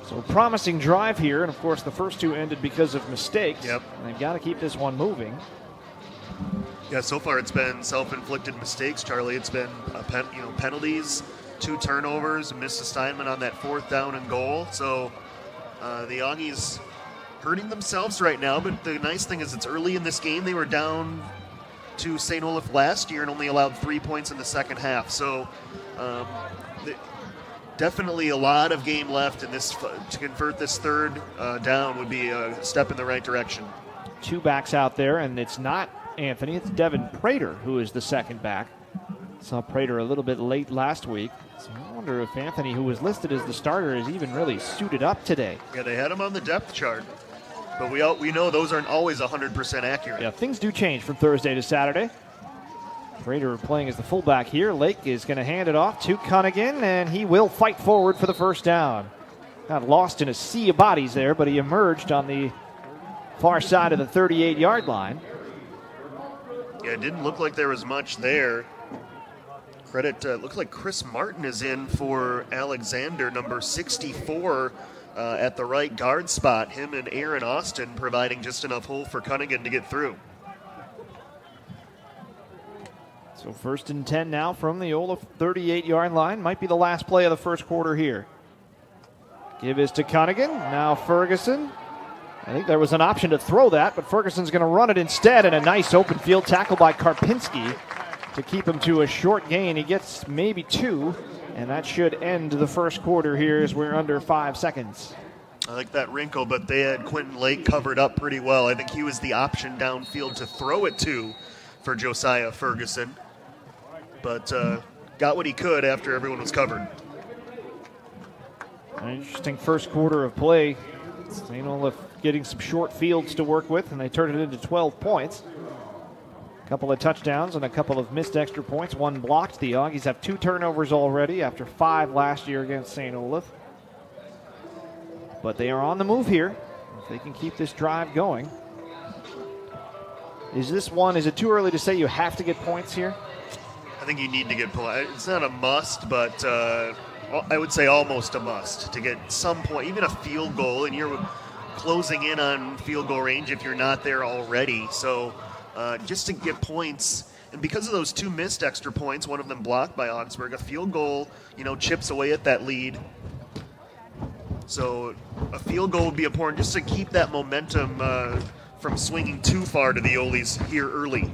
So promising drive here. And, of course, the first two ended because of mistakes. Yep. And they've got to keep this one moving. Yeah, so far it's been self-inflicted mistakes, Charlie. It's been penalties, 2 turnovers, a missed assignment on that 4th down and goal. So the Auggies hurting themselves right now, but the nice thing is it's early in this game. They were down to St. Olaf last year and only allowed 3 points in the second half. So definitely a lot of game left, and this to convert this third down would be a step in the right direction. 2 backs out there, and it's not Anthony. It's Devin Prater who is the second back. Saw Prater a little bit late last week. So I wonder if Anthony, who was listed as the starter, is even really suited up today. Yeah, they had him on the depth chart, but we know those aren't always 100% accurate. Yeah, things do change from Thursday to Saturday. Prater playing as the fullback here. Lake is going to hand it off to Cunningan, and he will fight forward for the first down. Got lost in a sea of bodies there, but he emerged on the far side of the 38-yard line. Yeah, it didn't look like there was much there. Credit, looks like Chris Martin is in for Alexander, number 64, at the right guard spot. Him and Aaron Austin providing just enough hole for Cunningan to get through. So 1st and 10 now from the Olaf 38-yard line. Might be the last play of the first quarter here. Give is to Cunningan. Now Ferguson. I think there was an option to throw that, but Ferguson's going to run it instead, and a nice open field tackle by Karpinski to keep him to a short gain. He gets maybe 2, and that should end the first quarter here as we're under 5 seconds. I like that wrinkle, but they had Quentin Lake covered up pretty well. I think he was the option downfield to throw it to for Josiah Ferguson, but got what he could after everyone was covered. An interesting first quarter of play. St. Olaf getting some short fields to work with, and they turned it into 12 points. A couple of touchdowns and a couple of missed extra points, 1 blocked. The Auggies have 2 turnovers already after 5 last year against St. Olaf. But they are on the move here. If they can keep this drive going. Is it too early to say you have to get points here? I think you need to get points. It's not a must, but I would say almost a must to get some point, even a field goal, and you're closing in on field goal range if you're not there already. So just to get points, and because of those 2 missed extra points, one of them blocked by Augsburg, a field goal, chips away at that lead. So a field goal would be important just to keep that momentum from swinging too far to the Oles here early.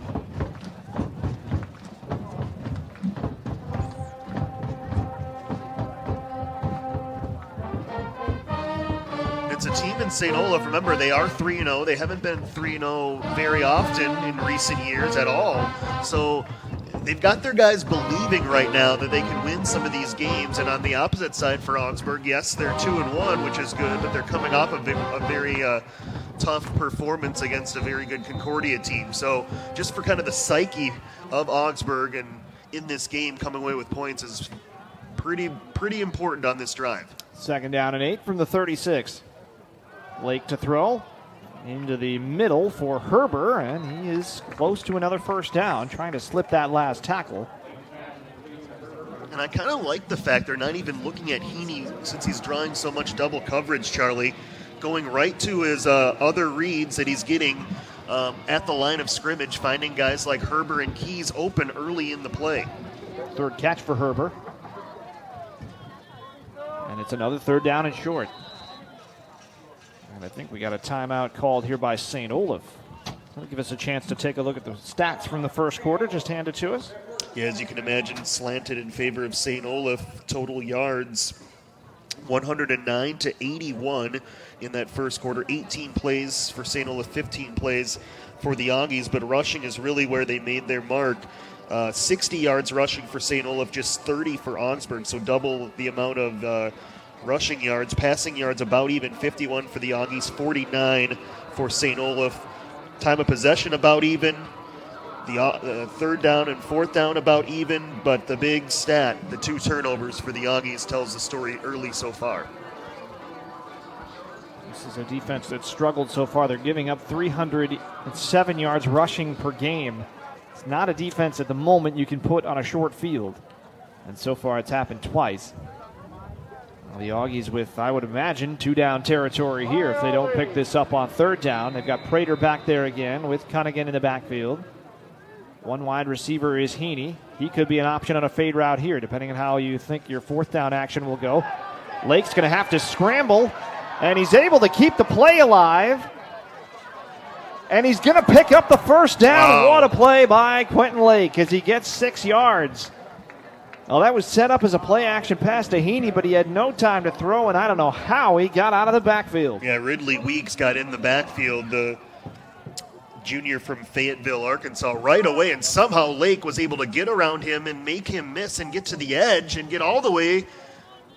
It's a team in St. Olaf. Remember, they are 3-0. They haven't been 3-0 very often in recent years at all. So they've got their guys believing right now that they can win some of these games. And on the opposite side for Augsburg, yes, they're 2-1, which is good, but they're coming off a very tough performance against a very good Concordia team. So just for kind of the psyche of Augsburg and in this game, coming away with points is pretty important on this drive. 2nd down and 8 from the 36. Lake to throw into the middle for Herber, and he is close to another first down, trying to slip that last tackle. And I kind of like the fact they're not even looking at Heaney since he's drawing so much double coverage, Charlie, going right to his other reads that he's getting at the line of scrimmage, finding guys like Herber and Keys open early in the play. 3rd catch for Herber. And it's another 3rd down and short. And I think we got a timeout called here by St. Olaf. That'll give us a chance to take a look at the stats from the first quarter. Just hand it to us. Yeah, as you can imagine, slanted in favor of St. Olaf. Total yards 109 to 81 in that first quarter. 18 plays for St. Olaf, 15 plays for the Auggies, but rushing is really where they made their mark. 60 yards rushing for St. Olaf, just 30 for Augsburg, so double the amount of rushing yards. Passing yards about even, 51 for the Auggies, 49 for St. Olaf. Time of possession about even. The third down and fourth down about even, but the big stat, the 2 turnovers for the Auggies, tells the story early so far. This is a defense that's struggled so far. They're giving up 307 yards rushing per game. It's not a defense at the moment you can put on a short field. And so far it's happened twice. Well, the Auggies with, I would imagine, 2-down territory here if they don't pick this up on third down. They've got Prater back there again with Cunningham in the backfield. One wide receiver is Heaney. He could be an option on a fade route here, depending on how you think your fourth down action will go. Lake's going to have to scramble, and he's able to keep the play alive. And he's going to pick up the first down. Wow. What a play by Quentin Lake as he gets 6 yards. Well, that was set up as a play-action pass to Heaney, but he had no time to throw, and I don't know how he got out of the backfield. Yeah, Ridley Weeks got in the backfield, the junior from Fayetteville, Arkansas, right away, and somehow Lake was able to get around him and make him miss and get to the edge and get all the way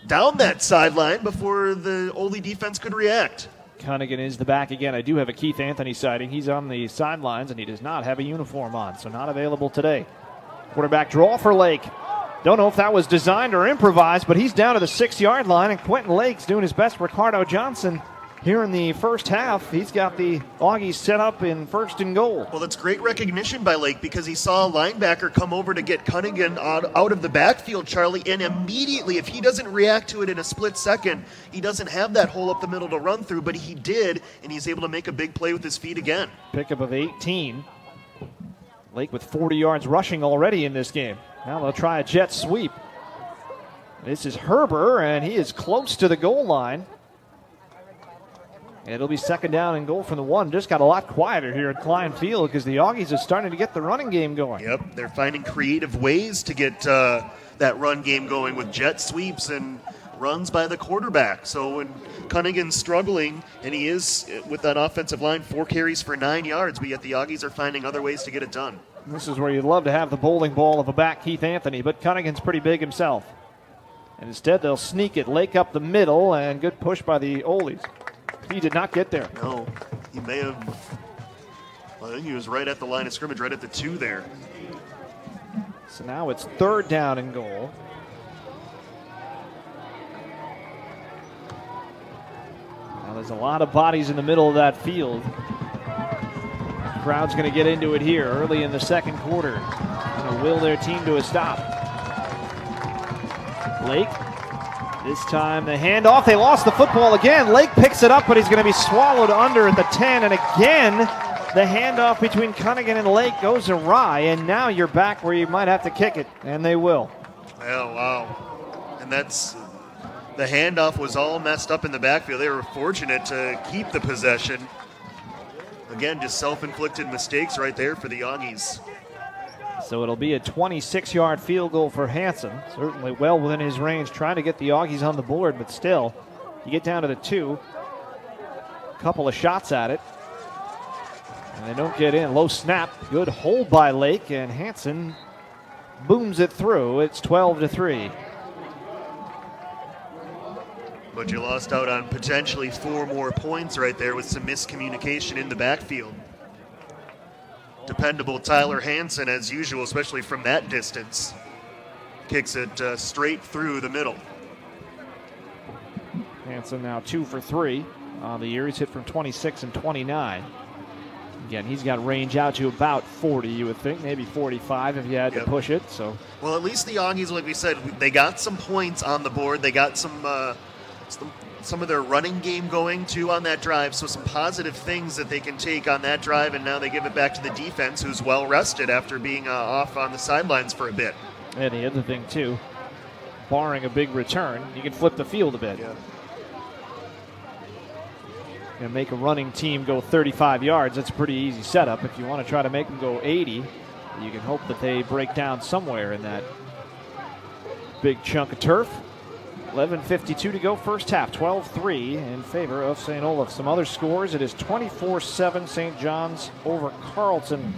down that sideline before the Ole defense could react. Cunningham is the back again. I do have a Keith Anthony sighting. He's on the sidelines, and he does not have a uniform on, so not available today. Quarterback draw for Lake. Don't know if that was designed or improvised, but he's down to the 6-yard line, and Quentin Lake's doing his best. Ricardo Johnson here in the first half. He's got the Auggies set up in first and goal. Well, that's great recognition by Lake because he saw a linebacker come over to get Cunningham out of the backfield, Charlie, and immediately, if he doesn't react to it in a split second, he doesn't have that hole up the middle to run through, but he did, and he's able to make a big play with his feet again. Pickup of 18. Lake with 40 yards rushing already in this game. Now they'll try a jet sweep. This is Herber, and he is close to the goal line. It'll be second down and goal from the 1. Just got a lot quieter here at Klein Field because the Auggies are starting to get the running game going. Yep, they're finding creative ways to get that run game going with jet sweeps and runs by the quarterback. So when Cunningham's struggling, and he is with that offensive line, 4 carries for 9 yards, but yet the Auggies are finding other ways to get it done. This is where you'd love to have the bowling ball of a back, Keith Anthony, but Cunningham's pretty big himself. And instead, they'll sneak it. Lake up the middle, and good push by the Oles. He did not get there. No, he may have. I think he was right at the line of scrimmage, right at the 2 there. So now it's third down and goal. Now there's a lot of bodies in the middle of that field. The crowd's going to get into it here early in the second quarter. Going to will their team to a stop. Lake. This time the handoff. They lost the football again. Lake picks it up, but he's going to be swallowed under at the 10. And again, the handoff between Cunningham and Lake goes awry. And now you're back where you might have to kick it. And they will. Oh, wow. And that's the handoff was all messed up in the backfield. They were fortunate to keep the possession. Again, just self-inflicted mistakes right there for the Auggies. So it'll be a 26-yard field goal for Hansen. Certainly well within his range, trying to get the Auggies on the board, but still, you get down to the 2. A couple of shots at it. And they don't get in. Low snap. Good hold by Lake, and Hansen booms it through. It's 12-3. But you lost out on potentially 4 more points right there with some miscommunication in the backfield. Dependable Tyler Hansen, as usual, especially from that distance, kicks it straight through the middle. Hansen now 2 for 3 on the year. He's hit from 26 and 29. Again, he's got range out to about 40, you would think, maybe 45 if you had to push it. So, well, at least the Auggies, like we said, they got some points on the board. They got some of their running game going, too, on that drive. So some positive things that they can take on that drive, and now they give it back to the defense, who's well-rested after being off on the sidelines for a bit. And the other thing, too, barring a big return, you can flip the field a bit. Yeah. And make a running team go 35 yards. That's a pretty easy setup. If you want to try to make them go 80, you can hope that they break down somewhere in that big chunk of turf. 11:52 to go, first half, 12-3 in favor of St. Olaf. Some other scores, it is 24-7 St. John's over Carleton.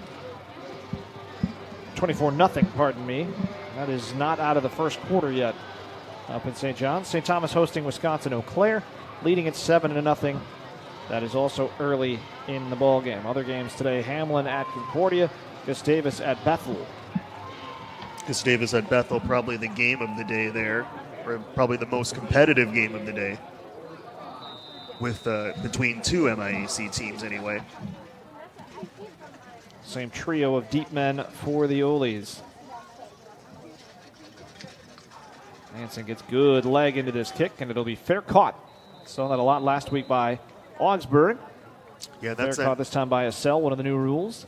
24-0, pardon me. That is not out of the first quarter yet up in St. John's. St. Thomas hosting Wisconsin Eau Claire, leading at 7-0. That is also early in the ball game. Other games today, Hamlin at Concordia, Gustavus at Bethel. Gustavus at Bethel, probably the game of the day there, or probably the most competitive game of the day, with between two MIAC teams anyway. Same trio of deep men for the Oles. Hansen gets good leg into this kick, and it'll be fair caught. Saw that a lot last week by Augsburg. Yeah, that's fair caught this time by Acel, one of the new rules.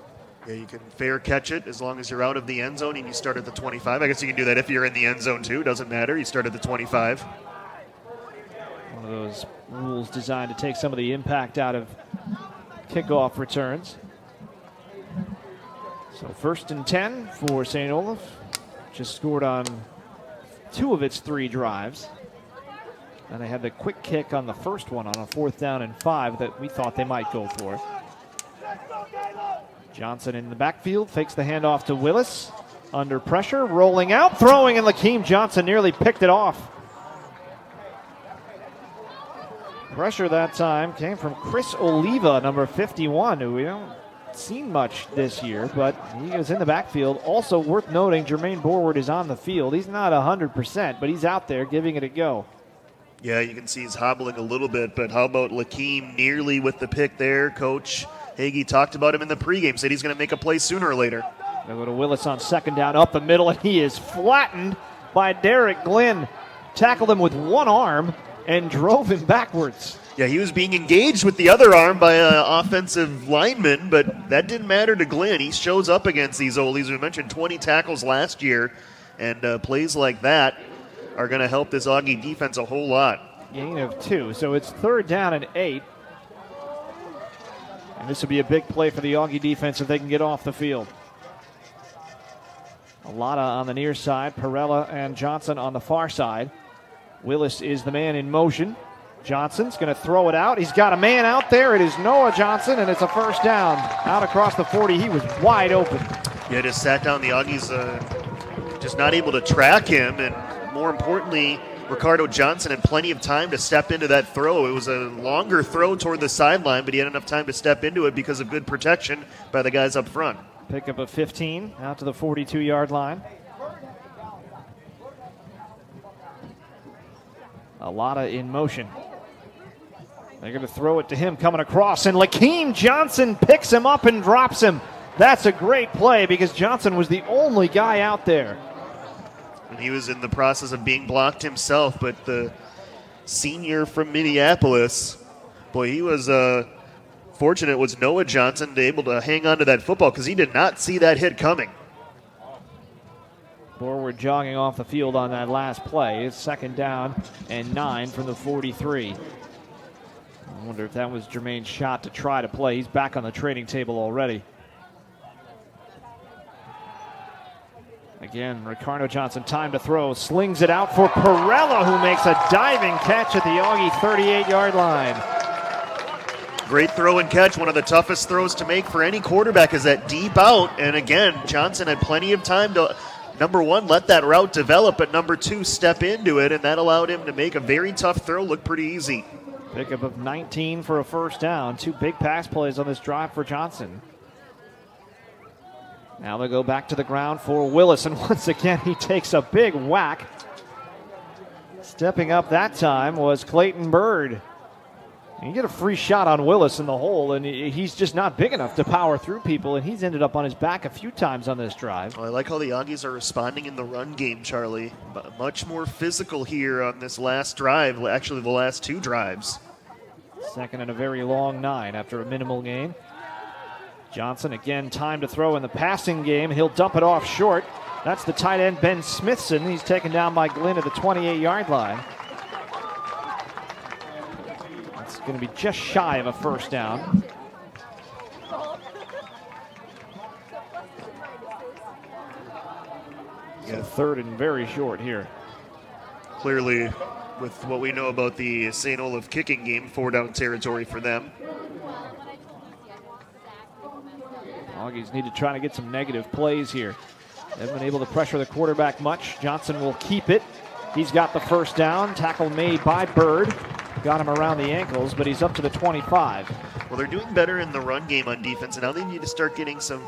Yeah, you can fair catch it as long as you're out of the end zone and you start at the 25. I guess you can do that if you're in the end zone too. Doesn't matter. You start at the 25. One of those rules designed to take some of the impact out of kickoff returns. So 1st and 10 for St. Olaf. Just scored on 2 of its 3 drives. And they had the quick kick on the first one on a 4th down and 5 that we thought they might go for. Johnson in the backfield, fakes the handoff to Willis. Under pressure, rolling out, throwing, and Lakeem Johnson nearly picked it off. Pressure that time came from Chris Oliva, number 51, who we don't seen much this year, but he was in the backfield. Also worth noting, Jermaine Borward is on the field. He's not 100%, but he's out there giving it a go. Yeah, you can see he's hobbling a little bit, but how about Lakeem nearly with the pick there? Coach Hagee talked about him in the pregame, said he's going to make a play sooner or later. They go to Willis on 2nd down, up the middle, and he is flattened by Derek Glynn. Tackled him with one arm and drove him backwards. Yeah, he was being engaged with the other arm by an offensive lineman, but that didn't matter to Glynn. He shows up against these Oles. We mentioned 20 tackles last year, and plays like that are going to help this Auggie defense a whole lot. Gain of 2, so it's 3rd down and 8. And this will be a big play for the Auggie defense if they can get off the field. Alada on the near side, Perella and Johnson on the far side. Willis is the man in motion. Johnson's going to throw it out. He's got a man out there. It is Noah Johnson, and it's a 1st down. Out across the 40, he was wide open. Yeah, just sat down. The Auggies just not able to track him, and more importantly, Ricardo Johnson had plenty of time to step into that throw. It was a longer throw toward the sideline, but he had enough time to step into it because of good protection by the guys up front. Pickup of 15 out to the 42-yard line. Alada in motion. They're going to throw it to him coming across, and Lakeem Johnson picks him up and drops him. That's a great play because Johnson was the only guy out there. And he was in the process of being blocked himself, but the senior from Minneapolis, boy, he was fortunate was Noah Johnson to able to hang on to that football because he did not see that hit coming. Forward jogging off the field on that last play. It's 2nd down and 9 from the 43. I wonder if that was Jermaine's shot to try to play. He's back on the trading table already. Again, Ricardo Johnson, time to throw. Slings it out for Perella, who makes a diving catch at the Auggie 38-yard line. Great throw and catch. One of the toughest throws to make for any quarterback is that deep out. And again, Johnson had plenty of time to, number 1, let that route develop, but number 2, step into it, and that allowed him to make a very tough throw look pretty easy. Pickup of 19 for a 1st down. 2 big pass plays on this drive for Johnson. Now they go back to the ground for Willis, and once again he takes a big whack. Stepping up that time was Clayton Bird. You get a free shot on Willis in the hole, and he's just not big enough to power through people, and he's ended up on his back a few times on this drive. Well, I like how the Auggies are responding in the run game, Charlie. Much more physical here on this last drive, actually the last 2 drives. 2nd and a very long 9 after a minimal gain. Johnson again, time to throw in the passing game. He'll dump it off short. That's the tight end, Ben Smithson. He's taken down by Glynn at the 28-yard line. It's going to be just shy of a 1st down. So 3rd and very short here. Clearly with what we know about the St. Olaf kicking game, 4-down territory for them. Auggies need to try to get some negative plays here. They haven't been able to pressure the quarterback much. Johnson will keep it. He's got the first down. Tackle made by Bird. Got him around the ankles, but he's up to the 25. Well, they're doing better in the run game on defense, and now they need to start getting some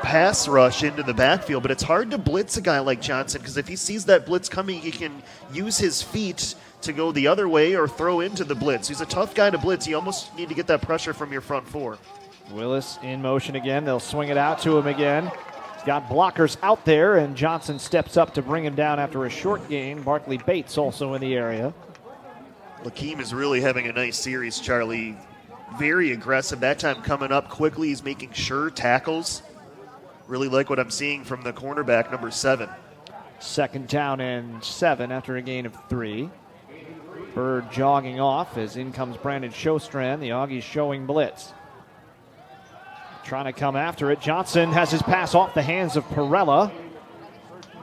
pass rush into the backfield. But it's hard to blitz a guy like Johnson, because if he sees that blitz coming, he can use his feet to go the other way or throw into the blitz. He's a tough guy to blitz. You almost need to get that pressure from your front four. Willis in motion again. They'll swing it out to him again. He's got blockers out there, and Johnson steps up to bring him down after a short gain. Barkley Bates also in the area. Lakeem is really having a nice series, Charlie. Very aggressive. That time coming up quickly. He's making sure tackles. Really like what I'm seeing from the cornerback, number 7. 2nd down and 7 after a gain of 3. Bird jogging off as in comes Brandon Showstrand. The Auggies showing blitz. Trying to come after it. Johnson has his pass off the hands of Perella.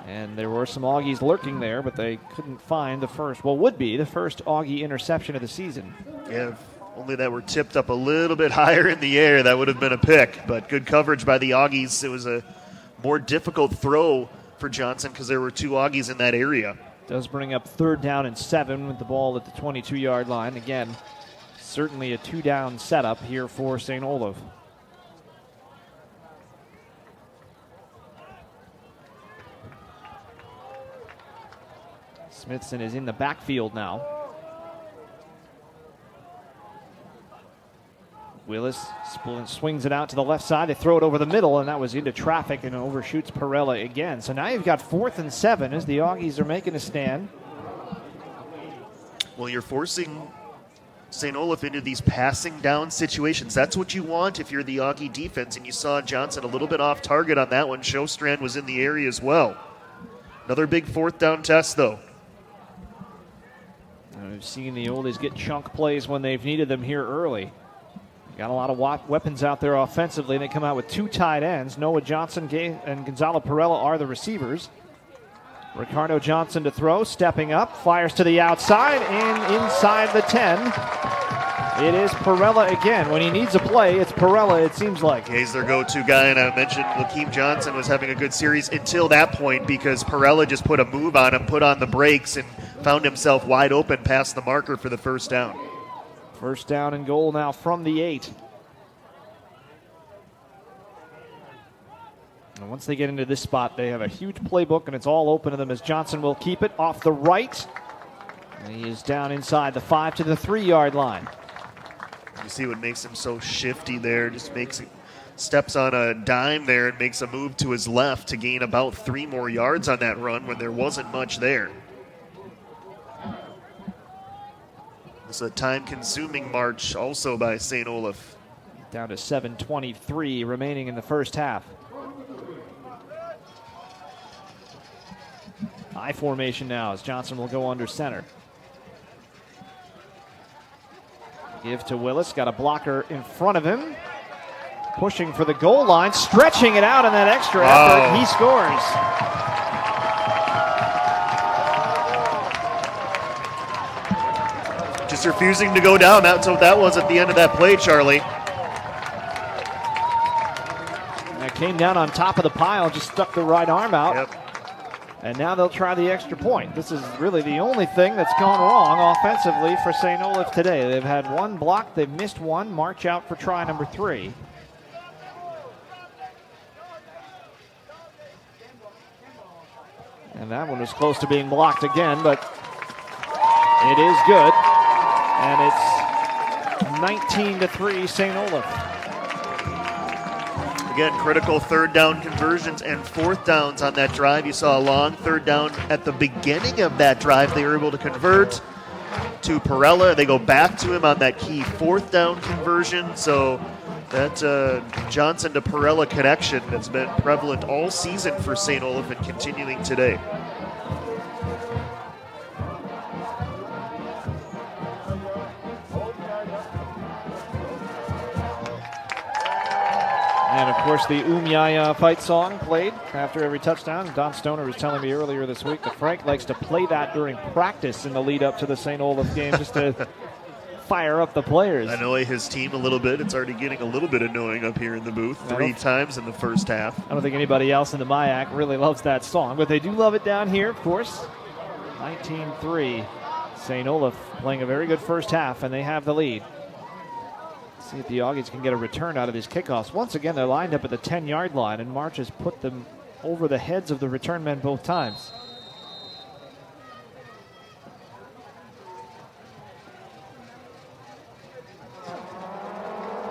And there were some Auggies lurking there, but they couldn't find the first, well, would be the first Auggie interception of the season. Yeah, if only that were tipped up a little bit higher in the air, that would have been a pick. But good coverage by the Auggies. It was a more difficult throw for Johnson because there were 2 Auggies in that area. Does bring up 3rd down and 7 with the ball at the 22-yard line. Again, certainly a 2-down setup here for St. Olaf. Smithson is in the backfield now. Willis swings it out to the left side. They throw it over the middle, and that was into traffic and overshoots Perella again. So now you've got 4th and 7 as the Auggies are making a stand. Well, you're forcing St. Olaf into these passing down situations. That's what you want if you're the Auggie defense, and you saw Johnson a little bit off target on that one. Showstrand was in the area as well. Another big 4th down test, though. We've seen the Oldies get chunk plays when they've needed them here early. Got a lot of weapons out there offensively. They come out with 2 tight ends. Noah Johnson and Gonzalo Perella are the receivers. Ricardo Johnson to throw, stepping up, fires to the outside and inside the 10. It is Perella again. When he needs a play, it's Perella, it seems like. He's their go-to guy, and I mentioned Lakeem Johnson was having a good series until that point because Perella just put a move on him, put on the brakes, and found himself wide open past the marker for the 1st down. 1st down and goal now from the 8. And once they get into this spot, they have a huge playbook, and it's all open to them as Johnson will keep it off the right. And he is down inside the 5 to the 3-yard line. You see what makes him so shifty there. Just steps on a dime there and makes a move to his left to gain about 3 more yards on that run when there wasn't much there. It's a time-consuming march also by St. Olaf. Down to 7:23 remaining in the first half. I formation now as Johnson will go under center. Give to Willis, got a blocker in front of him. Pushing for the goal line, stretching it out in that extra effort. He scores. Just refusing to go down. That's what that was at the end of that play, Charlie. That came down on top of the pile, just stuck the right arm out. Yep. And now they'll try the extra point. This is really the only thing that's gone wrong offensively for St. Olaf today. They've had 1 block, they've missed 1. March out for try number 3. And that one was close to being blocked again, but it is good. And it's 19-3 St. Olaf. Again, critical 3rd down conversions and 4th downs on that drive. You saw a long 3rd down at the beginning of that drive. They were able to convert to Perella. They go back to him on that key 4th down conversion. So that Johnson to Perella connection that's been prevalent all season for St. Olaf and continuing today. And, of course, the Umyaya fight song played after every touchdown. Don Stoner was telling me earlier this week that Frank likes to play that during practice in the lead-up to the St. Olaf game just to fire up the players. Annoy his team a little bit. It's already getting a little bit annoying up here in the booth 3 times in the first half. I don't think anybody else in the MIAC really loves that song, but they do love it down here, of course. 19-3. St. Olaf playing a very good first half, and they have the lead. See if the Auggies can get a return out of these kickoffs. Once again, they're lined up at the 10-yard line, and March has put them over the heads of the return men both times.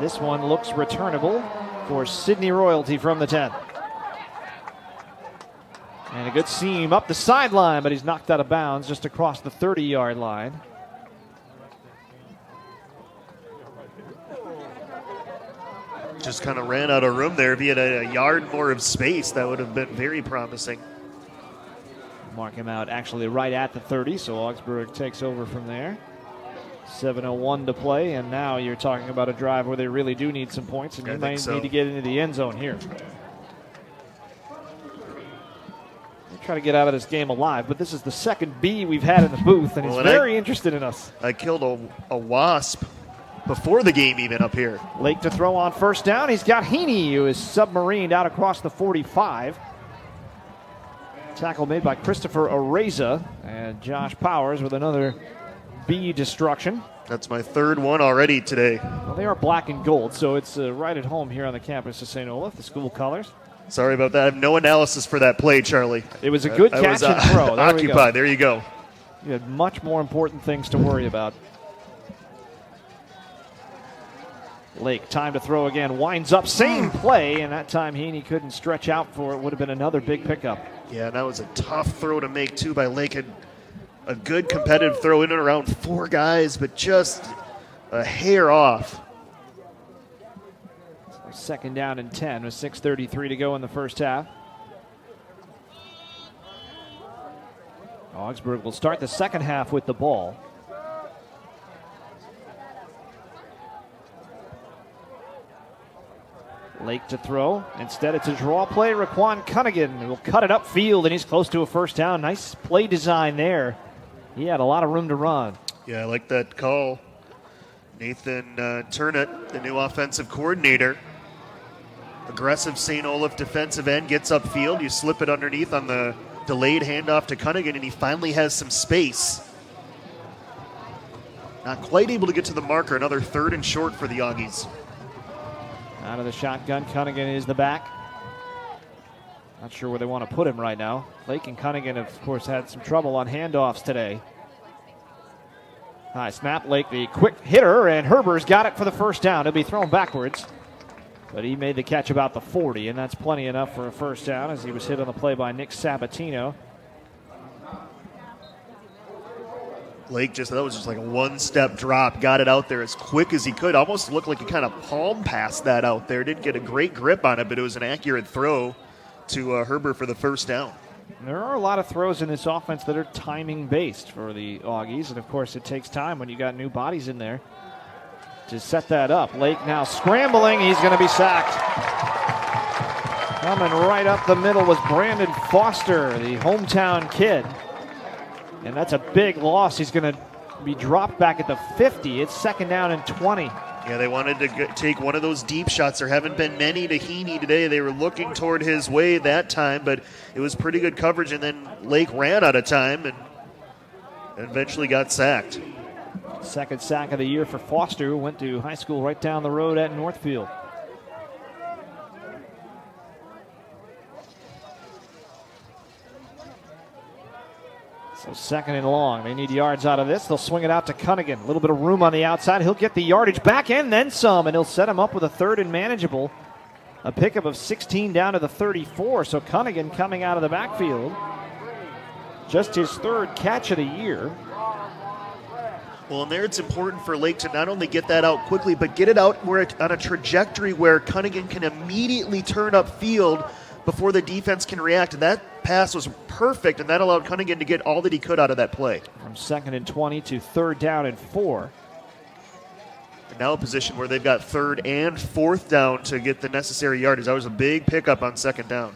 This one looks returnable for Sydney Royalty from the 10. And a good seam up the sideline, but he's knocked out of bounds just across the 30-yard line. Just kind of ran out of room there. If he had a yard more of space, that would have been very promising. Mark him out actually right at the 30, so Augsburg takes over from there. 7:01 to play, and now you're talking about a drive where they really do need some points, and you might need to get into the end zone here. We'll try to get out of this game alive, but this is the second B we've had in the booth, and he's very interested in us. I killed a wasp before the game even up here. Lake to throw on first down. He's got Heaney, who is submarined out across the 45. Tackle made by Christopher Areza, and Josh Powers with another B destruction. That's my third one already today. Well, they are black and gold, so it's right at home here on the campus of St. Olaf, the school colors. Sorry about that. I have no analysis for that play, Charlie. It was a good catch and throw. There occupied. There you go. You had much more important things to worry about. Lake, time to throw again, winds up, same play, and that time Heaney couldn't stretch out for it. Would have been another big pickup. Yeah, that was a tough throw to make, too, by Lake. Had a good competitive throw in and around 4 guys, but just a hair off. So 2nd down and 10 with 6:33 to go in the first half. Augsburg will start the second half with the ball. Lake to throw. Instead, it's a draw play. Raquan Cunningham will cut it upfield, and he's close to a first down. Nice play design there. He had a lot of room to run. Yeah, I like that call. Nathan Turnett, the new offensive coordinator. Aggressive St. Olaf defensive end gets upfield. You slip it underneath on the delayed handoff to Cunningham, and he finally has some space. Not quite able to get to the marker. Another 3rd and short for the Auggies. Out of the shotgun, Cunningham is the back. Not sure where they want to put him right now. Lake and Cunningham, of course, had some trouble on handoffs today. High snap, Lake the quick hitter, and Herber's got it for the first down. He'll be thrown backwards, but he made the catch about the 40, and that's plenty enough for a first down as he was hit on the play by Nick Sabatino. Lake that was just like a 1-step drop, got it out there as quick as he could. Almost looked like he kind of palm passed that out there. Didn't get a great grip on it, but it was an accurate throw to Herbert for the first down. There are a lot of throws in this offense that are timing based for the Auggies, and of course it takes time when you got new bodies in there to set that up. Lake now scrambling. He's going to be sacked. Coming right up the middle was Brandon Foster, the hometown kid. And that's a big loss. He's going to be dropped back at the 50. It's 2nd down and 20. Yeah, they wanted to take one of those deep shots. There haven't been many to Heaney today. They were looking toward his way that time, but it was pretty good coverage, and then Lake ran out of time and eventually got sacked. 2nd sack of the year for Foster, who went to high school right down the road at Northfield. So 2nd and long. They need yards out of this. They'll swing it out to Cunningham. A little bit of room on the outside. He'll get the yardage back and then some, and he'll set him up with a 3rd and manageable. A pickup of 16 down to the 34. So Cunningham coming out of the backfield. Just his 3rd catch of the year. Well, and there it's important for Lake to not only get that out quickly, but get it out on a trajectory where Cunningham can immediately turn upfield before the defense can react. And that pass was perfect, and that allowed Cunningham to get all that he could out of that play. From 2nd and 20 to 3rd down and 4. now a position where they've got 3rd and 4th down to get the necessary yardage. That was a big pickup on 2nd down.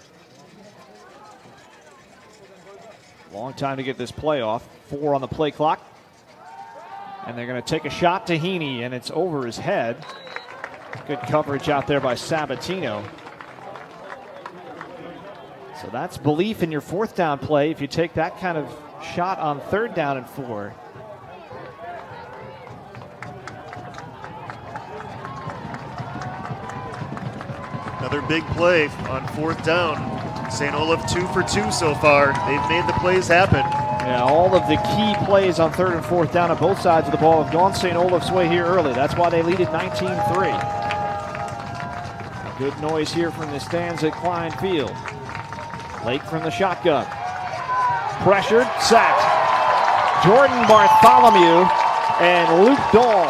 Long time to get this play off. 4 on the play clock. And they're going to take a shot to Heaney, and it's over his head. Good coverage out there by Sabatino. So that's belief in your 4th down play if you take that kind of shot on 3rd down and 4. Another big play on 4th down. St. Olaf 2 for 2 so far. They've made the plays happen. Yeah, all of the key plays on 3rd and 4th down on both sides of the ball have gone St. Olaf's way here early. That's why they lead at 19-3. Good noise here from the stands at Klein Field. Lake from the shotgun. Pressured, sacked. Jordan Bartholomew and Luke Dahl.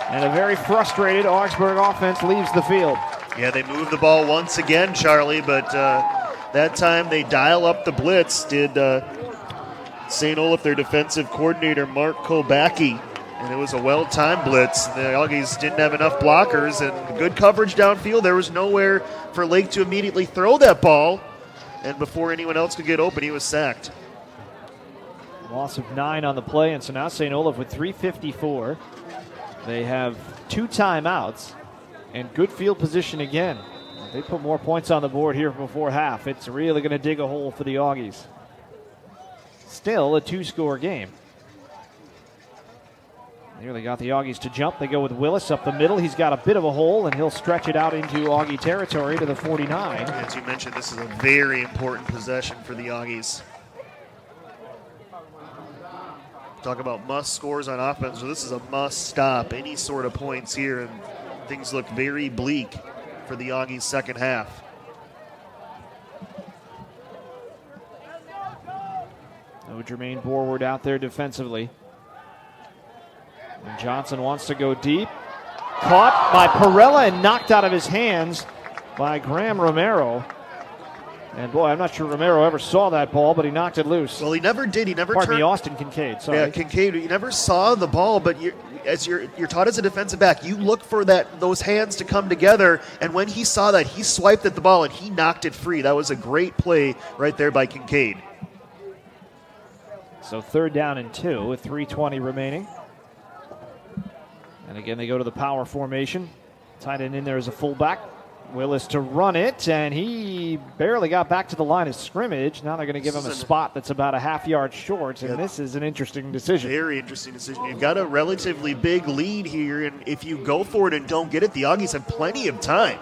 And a very frustrated Augsburg offense leaves the field. Yeah, they moved the ball once again, Charlie, but that time they dial up the blitz, did St. Olaf, their defensive coordinator, Mark Kobacki. And it was a well-timed blitz. The Auggies didn't have enough blockers and good coverage downfield. There was nowhere for Lake to immediately throw that ball. And before anyone else could get open, he was sacked. Loss of 9 on the play, and so now St. Olaf with 3:54. They have 2 timeouts and good field position again. They put more points on the board here before half. It's really going to dig a hole for the Auggies. Still a 2-score game. Nearly got the Auggies to jump. They go with Willis up the middle. He's got a bit of a hole, and he'll stretch it out into Augie territory to the 49. As you mentioned, this is a very important possession for the Auggies. Talk about must scores on offense. So this is a must stop. Any sort of points here, and things look very bleak for the Auggies' second half. No Jermaine Borward out there defensively. And Johnson wants to go deep. Caught by Perella and knocked out of his hands by Graham Romero. And boy, I'm not sure Romero ever saw that ball, but he knocked it loose. Well, he never did. He never Pardon turned. me, Austin Kincaid. Sorry. Yeah, Kincaid. You never saw the ball, but you're taught as a defensive back, you look for those hands to come together. And when he saw that, he swiped at the ball and he knocked it free. That was a great play right there by Kincaid. So 3rd down and 2 with 3:20 remaining. And again, they go to the power formation. Tight end in there as a fullback. Willis to run it, and he barely got back to the line of scrimmage. Now they're going to give him a spot that's about a half-yard short, and this is an interesting decision. Very interesting decision. You've got a relatively big lead here, and if you go for it and don't get it, the Auggies have plenty of time.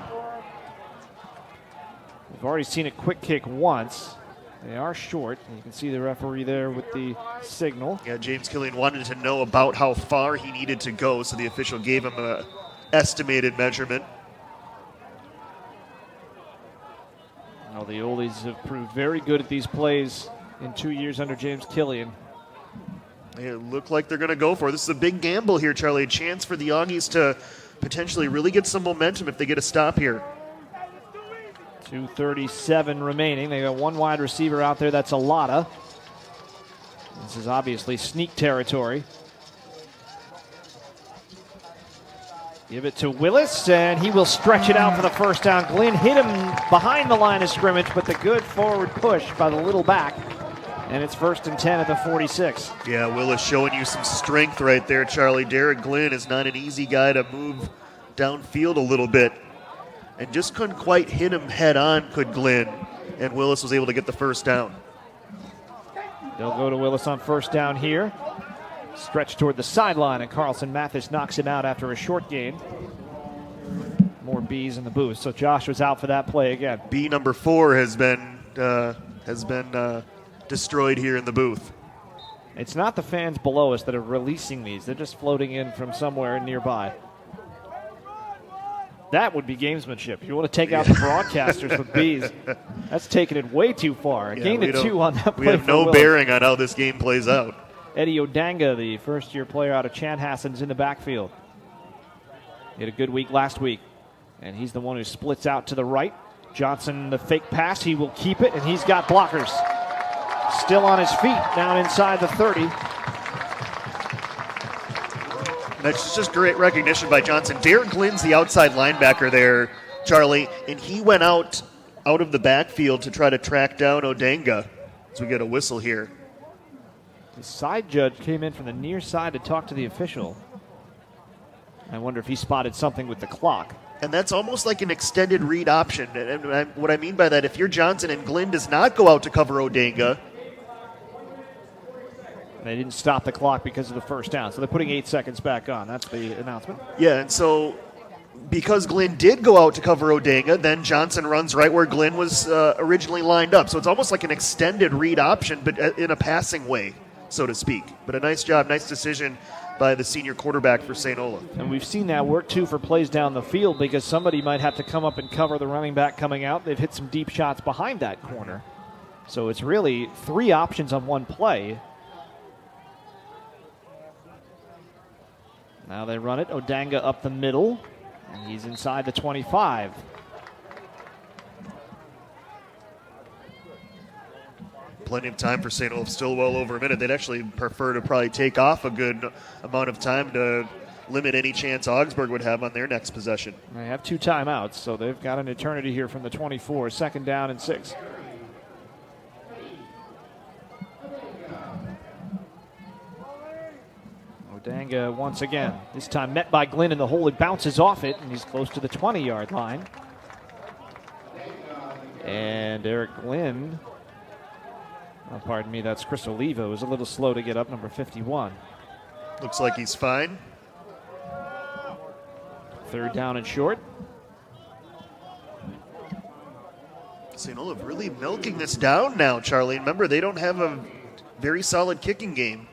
We've already seen a quick kick once. They are short. You can see the referee there with the signal. Yeah, James Killian wanted to know about how far he needed to go, so the official gave him an estimated measurement. Well, the Oles have proved very good at these plays in 2 years under James Killian. It looked like they're going to go for it. This is a big gamble here, Charlie. A chance for the Auggies to potentially really get some momentum if they get a stop here. 2:37 remaining. They got one wide receiver out there. That's Alata. This is obviously sneak territory. Give it to Willis, and he will stretch it out for the first down. Glenn hit him behind the line of scrimmage, but the good forward push by the little back. And it's 1st and 10 at the 46. Yeah, Willis showing you some strength right there, Charlie. Derek Glenn is not an easy guy to move downfield a little bit. And just couldn't quite hit him head on, could Glenn. And Willis was able to get the first down. They'll go to Willis on 1st down here. Stretch toward the sideline, and Carlson Mathis knocks him out after a short gain. More B's in the booth, so Josh was out for that play again. B number 4 has been destroyed here in the booth. It's not the fans below us that are releasing these. They're just floating in from somewhere nearby. That would be gamesmanship. You want to take out the broadcasters with B's. That's taking it way too far. A gain of 2 on that play. We have no bearing on how this game plays out. Eddie Odanga, the first-year player out of Chanhassen's in the backfield. He had a good week last week, and he's the one who splits out to the right. Johnson, the fake pass, he will keep it, and he's got blockers. Still on his feet, down inside the 30. That's just great recognition by Johnson. Derek Glynn's the outside linebacker there, Charlie, and he went out of the backfield to try to track down Odenga. So we get a whistle here. The side judge came in from the near side to talk to the official. I wonder if he spotted something with the clock. And that's almost like an extended read option. And what I mean by that, if you're Johnson and Glynn does not go out to cover Odenga. They didn't stop the clock because of the first down, so they're putting 8 seconds back on. That's the announcement. Yeah, and so because Glynn did go out to cover Odenga, then Johnson runs right where Glynn was originally lined up. So it's almost like an extended read option, but in a passing way, so to speak. But a nice job, nice decision by the senior quarterback for St. Olaf. And we've seen that work, too, for plays down the field because somebody might have to come up and cover the running back coming out. They've hit some deep shots behind that corner. So it's really 3 options on one play. Now they run it. Odenga up the middle, and he's inside the 25. Plenty of time for St. Olaf, still well over a minute. They'd actually prefer to probably take off a good amount of time to limit any chance Augsburg would have on their next possession. They have 2 timeouts, so they've got an eternity here from the 24. 2nd down and 6. Odenga once again, this time met by Glynn in the hole. It bounces off it, and he's close to the 20-yard line. And Eric Glynn, pardon me, that's Chris Oliva, was a little slow to get up, number 51. Looks like he's fine. 3rd down and short. St. Olaf really milking this down now, Charlie. Remember, they don't have a very solid kicking game.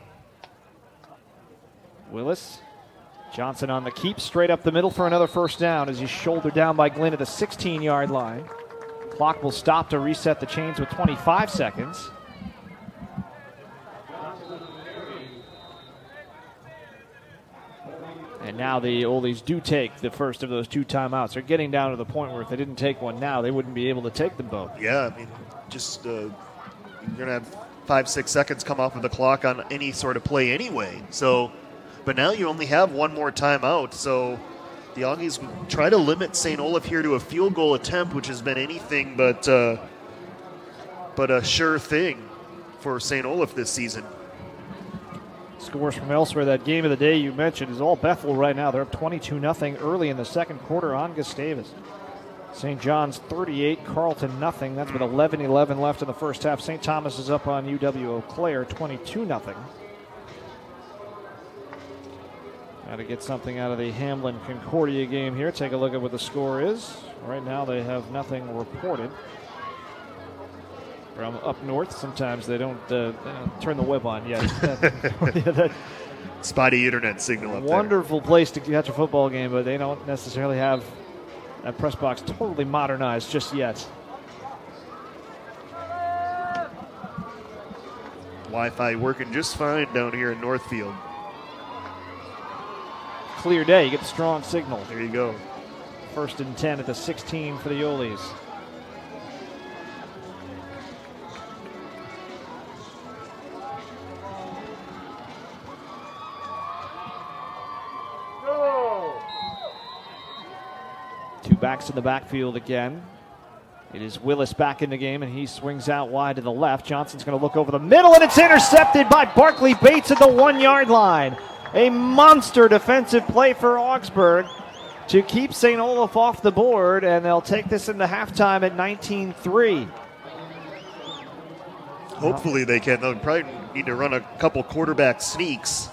Willis. Johnson on the keep, straight up the middle for another 1st down as he's shouldered down by Glynn at the 16-yard line. Clock will stop to reset the chains with 25 seconds. And now the Oles do take the first of those 2 timeouts. They're getting down to the point where if they didn't take one now, they wouldn't be able to take them both. Yeah, I mean, just you're going to have 5-6 seconds come off of the clock on any sort of play anyway. So, but now you only have 1 more timeout. So the Auggies try to limit St. Olaf here to a field goal attempt, which has been anything but a sure thing for St. Olaf this season. Scores from elsewhere. That game of the day you mentioned is all Bethel right now. They're up 22-0 early in the 2nd quarter on Gustavus. St. John's 38, Carleton nothing. That's with 11:11 left in the first half. St. Thomas is up on UW-Eau Claire 22-0. Got to get something out of the Hamlin-Concordia game here. Take a look at what the score is. Right now they have nothing reported. From up north, sometimes they don't turn the web on yet. Spotty internet signal up there. Wonderful place to catch a football game, but they don't necessarily have that press box totally modernized just yet. Wi-Fi working just fine down here in Northfield. Clear day, you get the strong signal. There you go. 1st and 10 at the 16 for the Oles. Two backs in the backfield again. It is Willis back in the game, and he swings out wide to the left. Johnson's going to look over the middle, and it's intercepted by Barkley Bates at the 1-yard line. A monster defensive play for Augsburg to keep St. Olaf off the board, and they'll take this into halftime at 19-3. Hopefully they can. They'll probably need to run a couple quarterback sneaks.